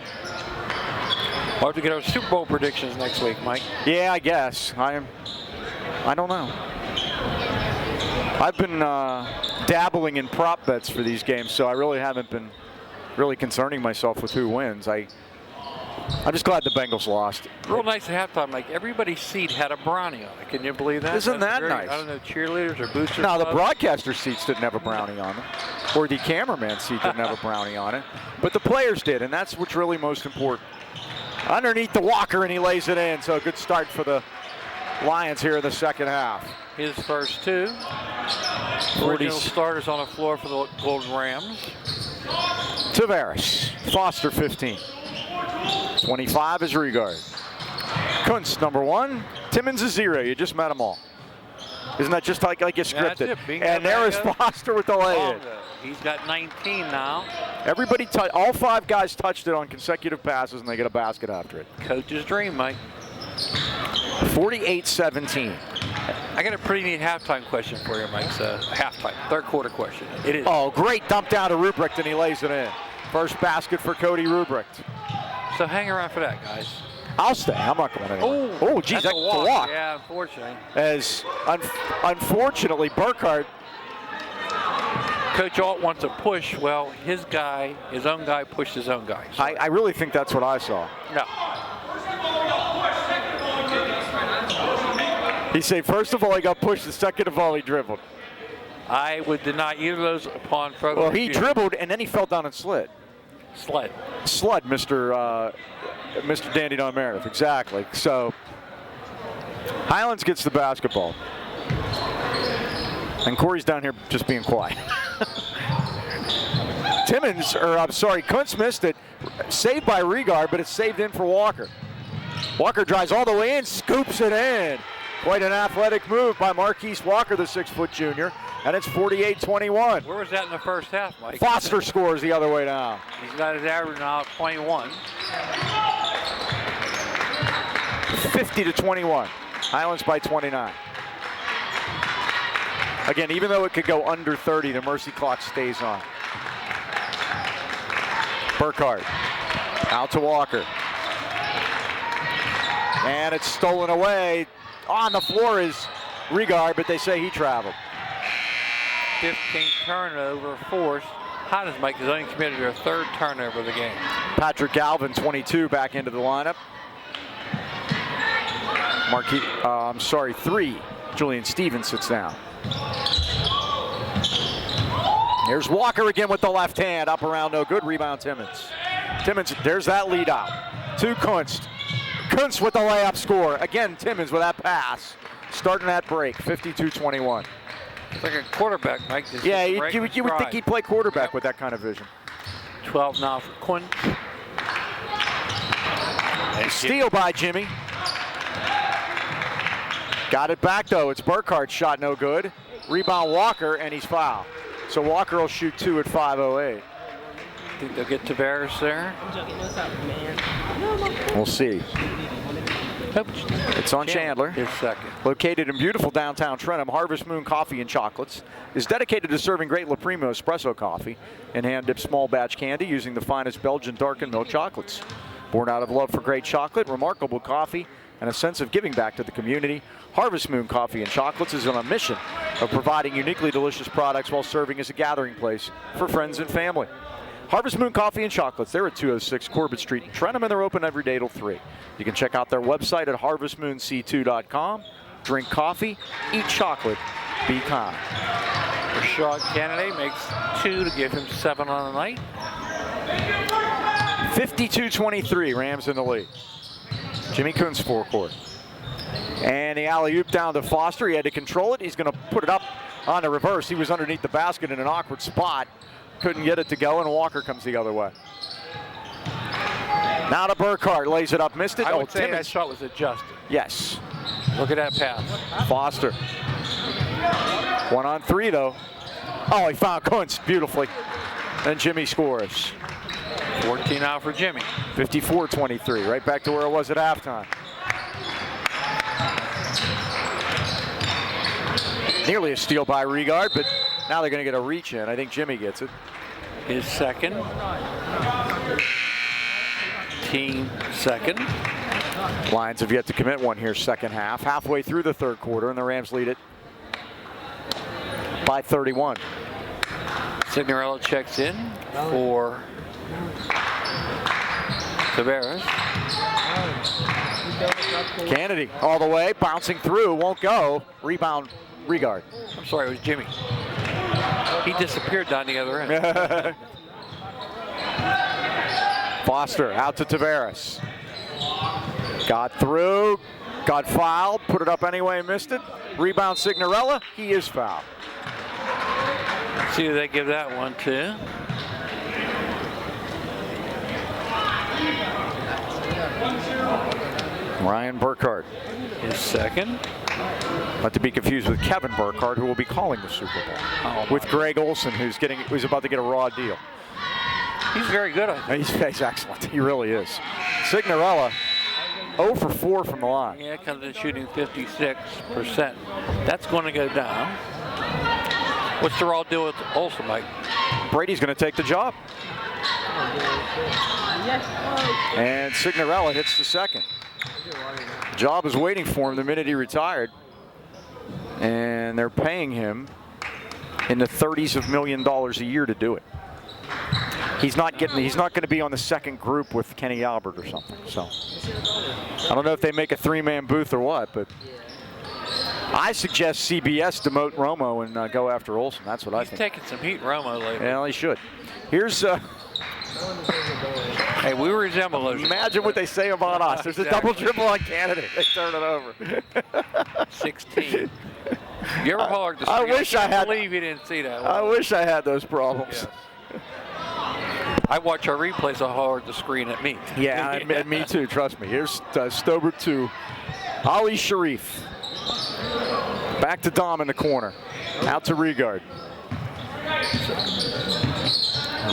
We'll have to get our Super Bowl predictions next week, Mike. Yeah, I guess. I don't know. I've been dabbling in prop bets for these games, so I really haven't been really concerning myself with who wins. I'm just glad the Bengals lost. Real nice at halftime, Mike. Everybody's seat had a brownie on it. Can you believe that? Isn't that nice? I don't know, cheerleaders or boosters. No, the broadcaster seats didn't have a brownie on them, or the cameraman seat didn't have a brownie on it, but the players did, and that's what's really most important. Underneath the Walker, and he lays it in. So a good start for the Lions here in the second half. His first 2. 40 Original starters on the floor for the Golden Rams. Taveras, Foster 15. 25 is Regard. Kuntz, number 1. Timmons is 0. You just met them all. Isn't that just like you scripted? And there is Foster with the lay-in. He's got 19 now. Everybody, all 5 guys touched it on consecutive passes, and they get a basket after it. Coach's dream, Mike. 48-17. I got a pretty neat halftime question for you, Mike. Halftime, third quarter question. It is. Oh, great dump down to Ruprecht, and he lays it in. First basket for Cody Ruprecht. So hang around for that, guys. I'll stay. I'm not going anywhere. Oh, geez, that's a walk. Yeah, unfortunately. As unfortunately, Burkhardt. Coach Alt wants a push. Well, his own guy pushed his own guy. So. I really think that's what I saw. No. He said, first of all, he got pushed. The second of all, he dribbled. I would deny either of those upon further Well, he review. dribbled, and then he fell down and slid. Sled, Mr. Dandy Don Meredith. Exactly. So, Highlands gets the basketball. And Corey's down here just being quiet. Kuntz missed it. Saved by Regard, but it's saved in for Walker. Walker drives all the way in, scoops it in. Quite an athletic move by Marquise Walker, the 6-foot junior. And it's 48-21. where was that in the first half, Mike? Foster scores the other way down. He's got his average now at 21. 50-21. Highlands by 29. Again, even though it could go under 30, the mercy clock stays on. Burkhardt out to Walker. And it's stolen away. On the floor is Regard, but they say he traveled. 15th turnover forced. Highlands Mike has only committed their 3rd turnover of the game. Patrick Galvin, 22, back into the lineup. 3. Julian Stevens sits down. Here's Walker again with the left hand. Up around, no good. Rebound, Timmons. There's that lead out. To Kunst. Kunst with the layup score. Again, Timmons with that pass. Starting that break, 52-21. It's like a quarterback, Mike. Yeah, you would think he'd play quarterback with that kind of vision. 12 now for Quinn. Steal by Jimmy. Got it back, though. It's Burkhardt's shot, no good. Rebound Walker, and he's fouled. So Walker will shoot 2 at 5:08. Think they'll get Tavares there? We'll see. It's on Chandler. His second. Located in beautiful downtown Trenton, Harvest Moon Coffee and Chocolates is dedicated to serving great La Primo espresso coffee and hand-dipped small batch candy using the finest Belgian darkened milk chocolates. Born out of love for great chocolate, remarkable coffee, and a sense of giving back to the community, Harvest Moon Coffee and Chocolates is on a mission of providing uniquely delicious products while serving as a gathering place for friends and family. Harvest Moon Coffee and Chocolates, they're at 206 Corbett Street in Trenton, and they're open every day till 3. You can check out their website at harvestmoonc2.com. Drink coffee, eat chocolate, be kind. Rashad Kennedy makes 2 to give him 7 on the night. 52-23, Rams in the lead. Jimmy Kunz forecourt. And the alley-oop down to Foster. He had to control it. He's going to put it up on the reverse. He was underneath the basket in an awkward spot. Couldn't get it to go, and Walker comes the other way. Now to Burkhardt, lays it up, missed it. I would say Timmons. that shot was adjusted. Yes. Look at that pass. Foster. 1 on 3, though. Oh, he found Kunz beautifully. Then Jimmy scores. 14 out for Jimmy. 54-23, right back to where it was at halftime. Nearly a steal by Regard, but now they're going to get a reach in. I think Jimmy gets it. His second. Team second. Lions have yet to commit one here, second half. Halfway through the 3rd quarter, and the Rams lead it by 31. Signorello checks in for Tavares. Kennedy all the way, bouncing through, won't go. Rebound, Regard. I'm sorry, it was Jimmy. He disappeared down the other end. Foster out to Tavares. Got through, got fouled, put it up anyway, missed it. Rebound Signorella, he is fouled. See who they give that one to. Ryan Burkhardt. His second. Not to be confused with Kevin Burkhardt, who will be calling the Super Bowl. With Greg Olson, who's about to get a raw deal. He's very good, I think. He's excellent. He really is. Signorella, 0 for 4 from the line. Yeah, comes in shooting 56%. That's going to go down. What's the raw deal with Olson, Mike? Brady's going to take the job. And Signorella hits the second. Job was waiting for him the minute he retired. And they're paying him in the 30s of millions a year to do it. He's not going to be on the second group with Kenny Albert or something. So I don't know if they make a three-man booth or what, but I suggest CBS demote Romo and go after Olsen. That's what I think. He's taking some heat, Romo, lately. Well, he should. Here's hey, we resemble those. Imagine what they say about us. There's a double dribble on Canada. They turn it over. 16. You ever hard to see? I wish I had. Believe you didn't see that. I wish I had those problems. Yes. I watch our replays so hard the screen at me. Yeah, me too. Trust me. Here's Stobert to Ali Sharif. Back to Dom in the corner. Out to Regard.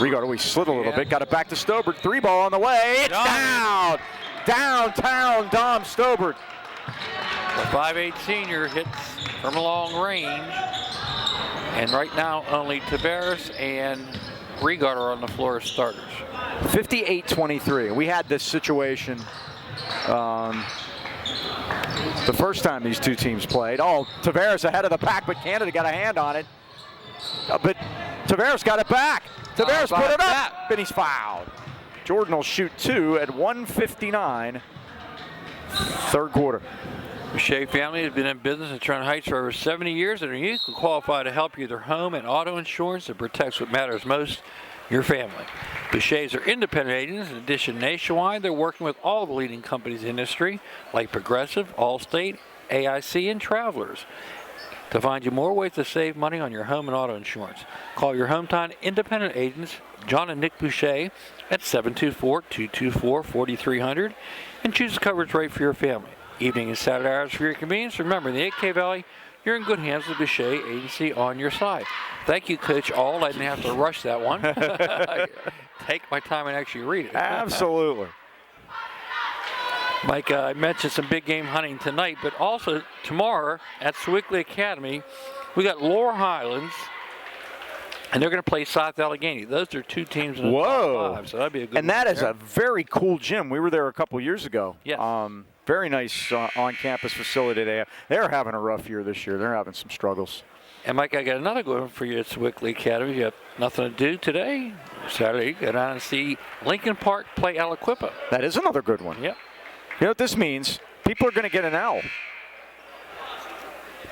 Regard always slid a little bit. Got it back to Stobert. 3-ball on the way. It's down. Downtown Dom Stobert. The 5'8" senior hits from a long range. And right now only Tavares and Regard are on the floor as starters. 58-23. We had this situation the first time these two teams played. Oh, Tavares ahead of the pack, but Canada got a hand on it. But Tavares got it back. Tavares put it up, and he's fouled. Jordan will shoot 2 at 1:59, third quarter. The Shea family has been in business in Trenton Heights for over 70 years and are uniquely qualified to help you with your home and auto insurance that protects what matters most, your family. Boucher's are independent agents. In addition, nationwide, they're working with all the leading companies in the industry, like Progressive, Allstate, AIC, and Travelers, to find you more ways to save money on your home and auto insurance. Call your hometown independent agents, John and Nick Boucher, at 724-224-4300, and choose the coverage rate for your family. Evening and Saturday hours for your convenience. Remember, in the 8K Valley, you're in good hands with Boucher Agency on your side. Thank you, Coach Auld. I didn't have to rush that one. Take my time and actually read it. Absolutely. Mike, I mentioned some big game hunting tonight, but also tomorrow at Sewickley Academy, we got Lower Highlands, and they're going to play South Allegheny. Those are two teams in the top 5, so that'd be a good And that is a very cool gym. We were there a couple years ago. Yes. Very nice on-campus facility. They're having a rough year this year. They're having some struggles. And, Mike, I got another good one for you at Sewickley Academy. You got nothing to do today, Saturday. Go down and see Lincoln Park play Aliquippa. That is another good one. Yep. You know what this means? People are going to get an L.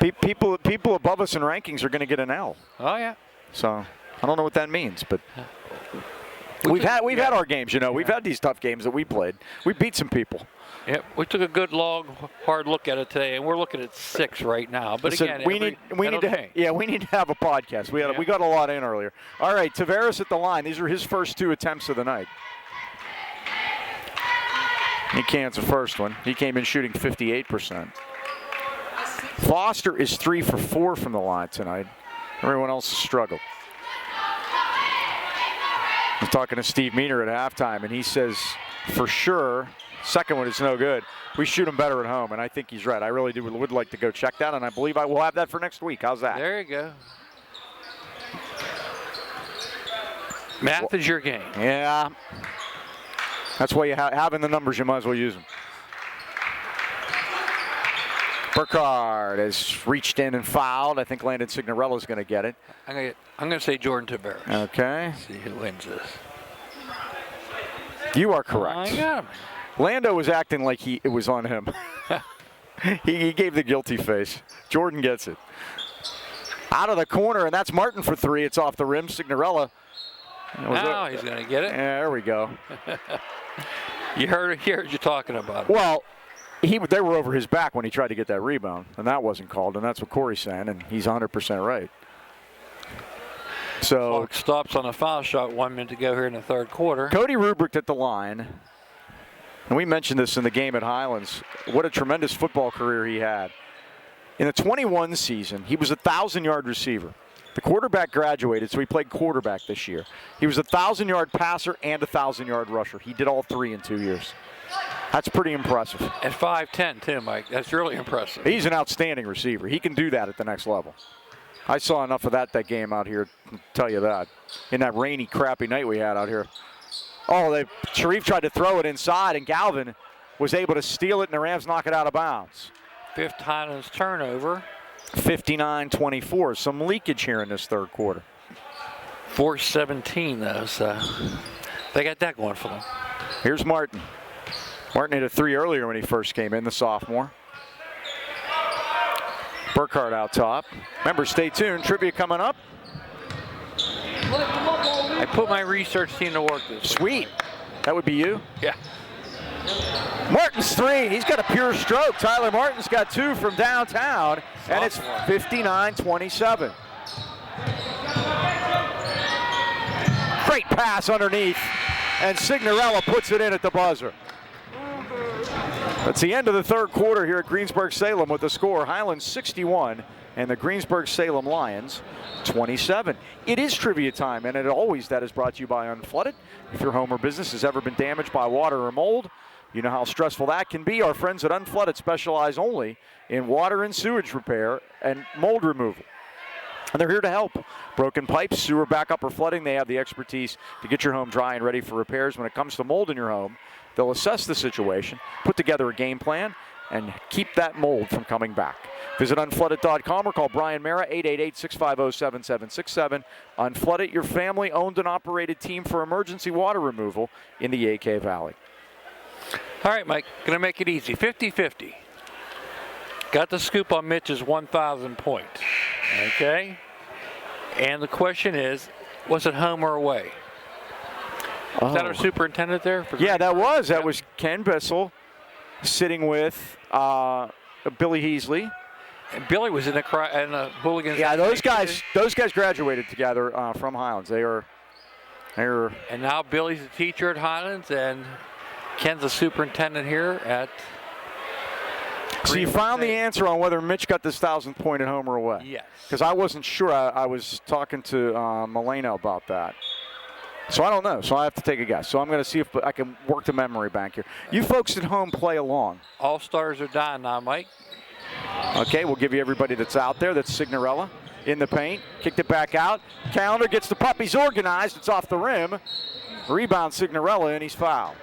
People above us in rankings are going to get an L. Oh, yeah. So I don't know what that means, but we've had our games. You know, we've had these tough games that we played. We beat some people. Yep, we took a good, long, hard look at it today, and we're looking at 6 right now. But listen, again, we need to have a podcast. We got a lot in earlier. All right, Tavares at the line. These are his first 2 attempts of the night. He cans the first one. He came in shooting 58%. Foster is 3 for 4 from the line tonight. Everyone else has struggled. I was talking to Steve Meaner at halftime, and he says, for sure, second one is no good. We shoot them better at home, and I think he's right. I really would like to go check that, and I believe I will have that for next week. How's that? There you go. Math is your game. Yeah. That's why you having the numbers, you might as well use them. Burkhardt has reached in and fouled. I think Landon Signorella is going to get it. I'm going to say Jordan Tavares. Okay. Let's see who wins this. You are correct. I got him. Lando was acting like it was on him. he gave the guilty face. Jordan gets it. Out of the corner, and that's Martin for 3. It's off the rim. Signorella. Now he's going to get it. Yeah, there we go. You heard you talking about it. Well, they were over his back when he tried to get that rebound, and that wasn't called, and that's what Corey's saying, and he's 100% right. So Clock stops on a foul shot, 1 minute to go here in the third quarter. Cody Rubrick at the line, and we mentioned this in the game at Highlands, what a tremendous football career he had. In the 21 season, he was a 1,000-yard receiver. The quarterback graduated, so he played quarterback this year. He was a 1,000-yard passer and a 1,000-yard rusher. He did all 3 in 2 years. That's pretty impressive. At 5'10", too, Mike. That's really impressive. He's an outstanding receiver. He can do that at the next level. I saw enough of that game out here to tell you that. In that rainy, crappy night we had out here. Oh, Sharif tried to throw it inside, and Galvin was able to steal it, and the Rams knock it out of bounds. 5th Highlands turnover. 59-24. Some leakage here in this third quarter. 4:17 though, so they got that going for them. Here's Martin. Martin hit a 3 earlier when he first came in, the sophomore. Burkhardt out top. Remember, stay tuned. Trivia coming up. I put my research team to work this week. Sweet. That would be you? Yeah. Martin's 3. He's got a pure stroke. Tyler Martin's got 2 from downtown, and it's 59-27. Great pass underneath, and Signorella puts it in at the buzzer. That's the end of the third quarter here at Greensburg Salem with the score Highlands 61 and the Greensburg Salem Lions 27. It is trivia time, and that is brought to you by Unflooded. If your home or business has ever been damaged by water or mold, you know how stressful that can be. Our friends at Unflooded specialize only in water and sewage repair and mold removal. And they're here to help. Broken pipes, sewer backup, or flooding, they have the expertise to get your home dry and ready for repairs. When it comes to mold in your home, they'll assess the situation, put together a game plan, and keep that mold from coming back. Visit unflooded.com or call Brian Mara, 888-650-7767. Unflooded, your family-owned and operated team for emergency water removal in the AK Valley. All right, Mike, going to make it easy. 50-50. Got the scoop on Mitch's 1,000 points. Okay? And the question is, was it home or away? Is that our superintendent there? Yeah, that was. That was Ken Bissell sitting with Billy Heasley. And Billy was in the Hooligans. Yeah, those guys graduated together from Highlands. They are. And now Billy's a teacher at Highlands, and Ken's the superintendent here at. So you found the answer on whether Mitch got this 1,000th point at home or away? Yes. Because I wasn't sure. I was talking to Milena about that. So I don't know. So I have to take a guess. So I'm going to see if I can work the memory bank here. You folks at home play along. All stars are dying now, Mike. Okay, we'll give you everybody that's out there. That's Signorella in the paint. Kicked it back out. Calendar gets the puppies organized. It's off the rim. Rebound Signorella, and he's fouled.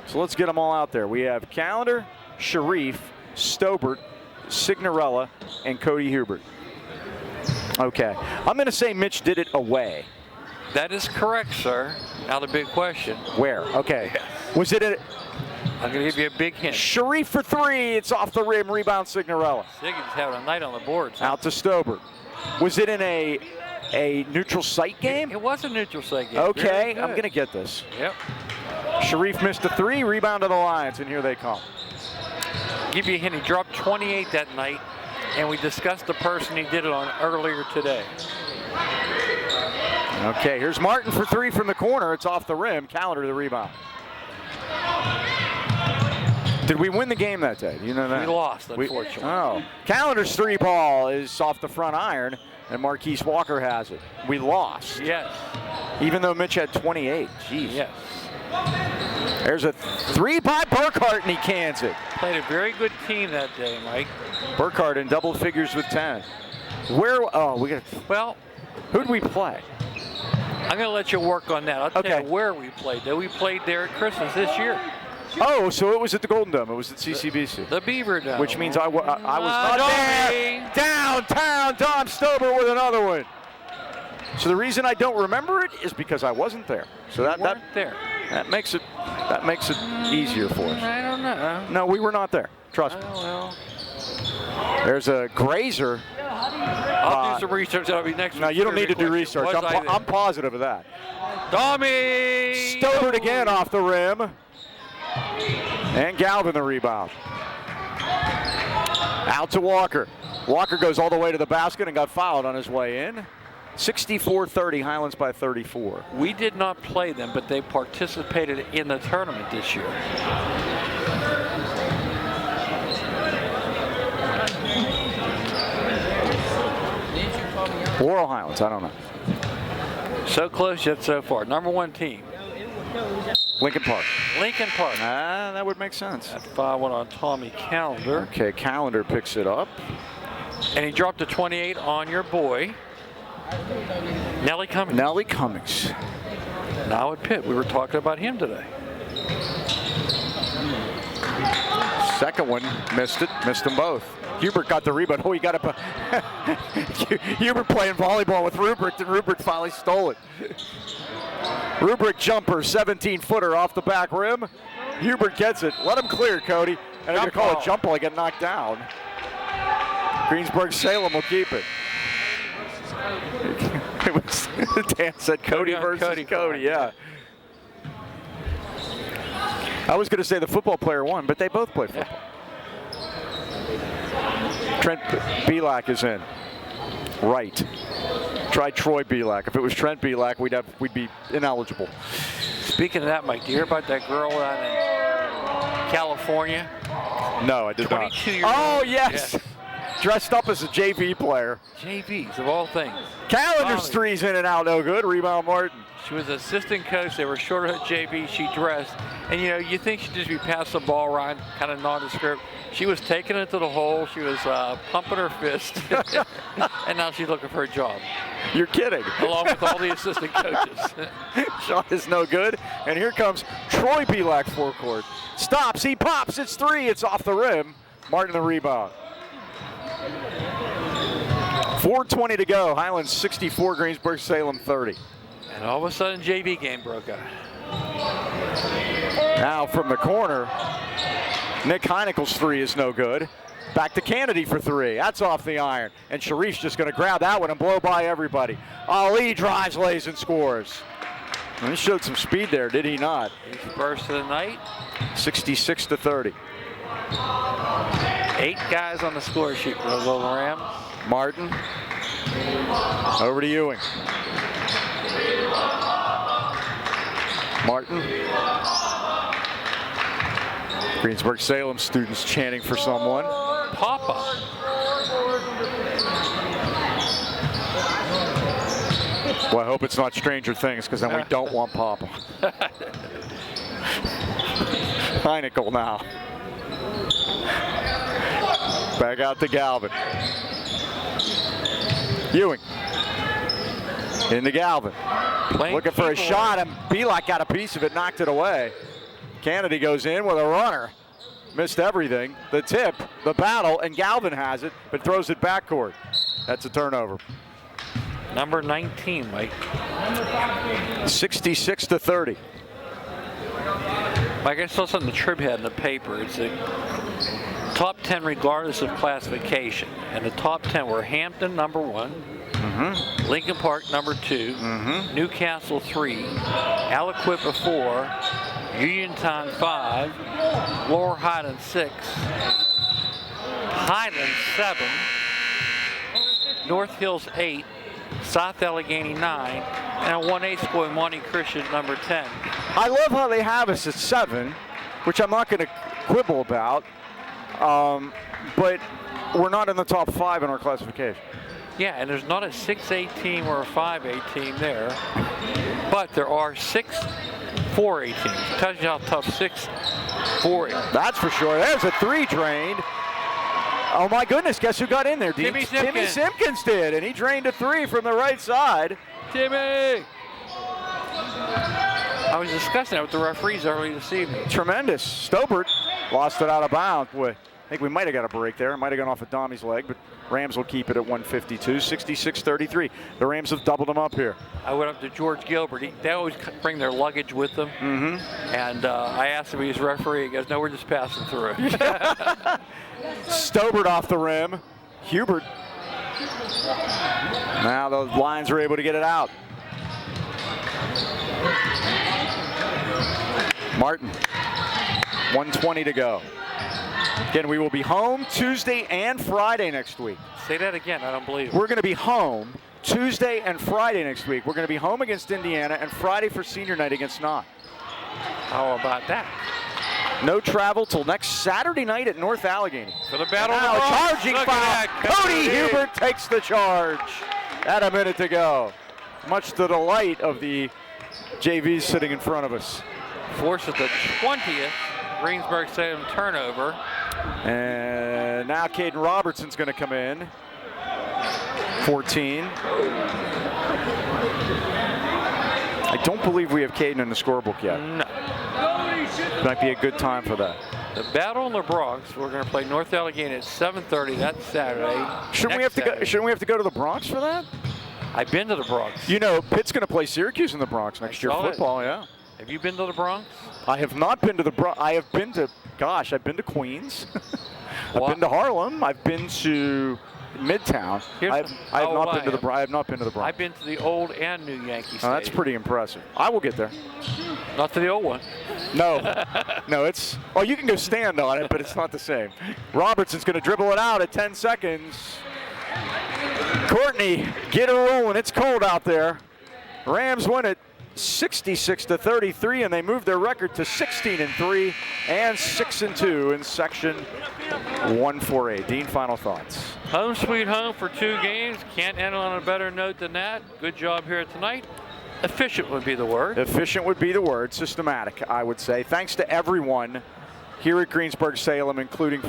So let's get them all out there. We have Calendar, Sharif, Stobert, Signorella, and Cody Hubert. Okay. I'm going to say Mitch did it away. That is correct, sir. Now the big question. Where? Okay. Yes. Was it I'm going to give you a big hint. Sharif for 3. It's off the rim. Rebound Signorella. Siggy's having a night on the boards. Huh? Out to Stobert. Was it in a neutral site game? It was a neutral site game. Okay. I'm going to get this. Yep. Sharif missed a 3. Rebound to the Lions, and here they come. Give you a hint. He dropped 28 that night, and we discussed the person he did it on earlier today. Okay, here's Martin for 3 from the corner. It's off the rim. Calendar the rebound. Did we win the game that day? Do you know that? We lost, unfortunately. Calendar's 3 ball is off the front iron, and Marquise Walker has it. We lost. Yes. Even though Mitch had 28. Jeez. Yes. There's a 3 by Burkhardt, and he cans it. Played a very good team that day, Mike. Burkhardt in double figures with 10. Well, who'd we play? I'm going to let you work on that. I'll tell you where we played. We played there at Christmas this year. Oh, so it was at the Golden Dome. It was at CCBC. The Beaver Dome. Which means I was not there. Downtown, Dom Stober with another one. So the reason I don't remember it is because I wasn't there. So that makes it easier for us. I don't know. No, we were not there. Trust me. Well. There's a grazer. I'll do some research. That'll be next. No, you don't need to do research. I'm positive of that. Tommy! Stobert again off the rim. And Galvin the rebound. Out to Walker. Walker goes all the way to the basket and got fouled on his way in. 64-30, Highlands by 34. We did not play them, but they participated in the tournament this year. Laurel Highlands, I don't know. So close yet so far. Number 1 team. Lincoln Park. Lincoln Park. That would make sense. That foul went on Tommy Calendar. Okay, Calendar picks it up. And he dropped a 28 on your boy, Nellie Cummings. Nellie Cummings. Now at Pitt, we were talking about him today. Second one, missed them both. Hubert got the rebound. Oh, he got up. Hubert playing volleyball with Rubrick, and Rubrick finally stole it. Rubrick jumper, 17-footer off the back rim. Hubert gets it. Let him clear, Cody. And they're going to call it jump ball. Get knocked down. Greensburg Salem will keep it. It was Dan said Cody versus Cody. Yeah. I was going to say the football player won, but they both play football. Trent Belak is in. Right. Try Troy Belak. If it was Trent Belak, we'd be ineligible. Speaking of that, Mike, do you hear about that girl out in California? No, I did not. 22-year-old. Oh, yes. Dressed up as a JV player. JVs, of all things. Calendar's threes in and out, no good. Rebound Martin. She was assistant coach. They were short at JV. She dressed. And, you know, you think she'd just be passing the ball around, kind of nondescript. She was taking it to the hole. She was pumping her fist. And now she's looking for a job. You're kidding. Along with all the assistant coaches. Shot is no good. And here comes Troy Belak forecourt. Stops. He pops. It's three. It's off the rim. Martin the rebound. 4:20 to go. Highlands 64, Greensburg Salem 30. And all of a sudden, JV game broke out. Now from the corner, Nick Heinickel's three is no good. Back to Kennedy for three. That's off the iron. And Sharif's just going to grab that one and blow by everybody. Ali drives, lays, and scores. And he showed some speed there, did he not? His first of the night. 66 to 30. 8 guys on the score sheet for the Little Rams. Martin. Over to Ewing. Martin. Greensburg Salem students chanting for someone. Papa. Well, I hope it's not Stranger Things, because then we don't want Papa. Heinickel now. Back out to Galvin. Ewing. Into Galvin. Looking for a shot, and Belak got a piece of it, knocked it away. Kennedy goes in with a runner. Missed everything. The tip, the battle, and Galvin has it, but throws it backcourt. That's a turnover. Number 19, Mike. 66 to 30. Mike, I saw something the Trib had in the paper. It's a top 10 regardless of classification. And the top 10 were Hampton, number 1. Lincoln Park, number 2. Newcastle, 3. Aliquippa, 4. Uniontown, 5. Lower Highlands, 6. Highlands, 7. North Hills, 8. South Allegheny, 9. And a 1A school in Monte Christian, number 10. I love how they have us at 7, which I'm not going to quibble about. But we're not in the top 5 in our classification. Yeah, and there's not a 6A team or a 5A team there, but there are 6 4A teams. Tells you how tough 6 4A. That's for sure. There's a 3 drained. Oh my goodness, guess who got in there? Timmy Simpkins did, and he drained a 3 from the right side. Timmy! I was discussing that with the referees early this evening. Tremendous. Stobert lost it out of bounds. Boy, I think we might have got a break there. It might have gone off of Dommy's leg, but Rams will keep it at 152, 66-33. The Rams have doubled them up here. I went up to George Gilbert. They always bring their luggage with them. And I asked him if he's referee. He goes, no, we're just passing through. Stobert off the rim. Hubert. Now the Lions are able to get it out. Martin. 1:20 to go. Again, we will be home Tuesday and Friday next week. Say that again. I don't believe it. We're going to be home Tuesday and Friday next week. We're going to be home against Indiana and Friday for senior night against Knott. How about that? No travel till next Saturday night at North Allegheny. For the battle now of the charging Look foul. at that, Cody Hubert takes the charge. At a minute to go. Much to the delight of the JVs sitting in front of us. Forces the 20th Greensburg Salem turnover. And now Caden Robertson's going to come in. 14. I don't believe we have Caden in the scorebook yet. No. Might be a good time for that. The Battle in the Bronx. We're going to play North Allegheny at 7:30. That's Saturday. Shouldn't we have to go to the Bronx for that? I've been to the Bronx. You know, Pitt's going to play Syracuse in the Bronx next year. Football, yeah. Have you been to the Bronx? I have not been to the Bronx. I have been to, I've been to Queens. I've been to Harlem. I've been to Midtown. I have not been to the Bronx. I've been to the old and new Yankee Stadium. That's pretty impressive. I will get there. Not to the old one. No, no, it's. Oh, you can go stand on it, but it's not the same. Robertson's going to dribble it out at 10 seconds. Courtney, get her rolling. It's cold out there. Rams win it 66-33, and they move their record to 16-3 and 6-2 in section 148. Dean, final thoughts. Home sweet home for 2 games. Can't end on a better note than that. Good job here tonight. Efficient would be the word. Efficient would be the word. Systematic, I would say. Thanks to everyone here at Greensburg Salem, including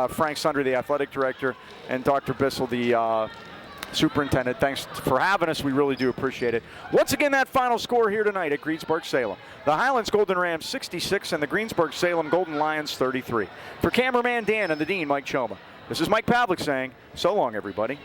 Frank Sundry, the athletic director, and Dr. Bissell, the superintendent. Thanks for having us. We really do appreciate it. Once again, that final score here tonight at Greensburg Salem. The Highlands Golden Rams 66 and the Greensburg Salem Golden Lions 33. For cameraman Dan and the Dean, Mike Choma, this is Mike Pavlik saying, so long, everybody.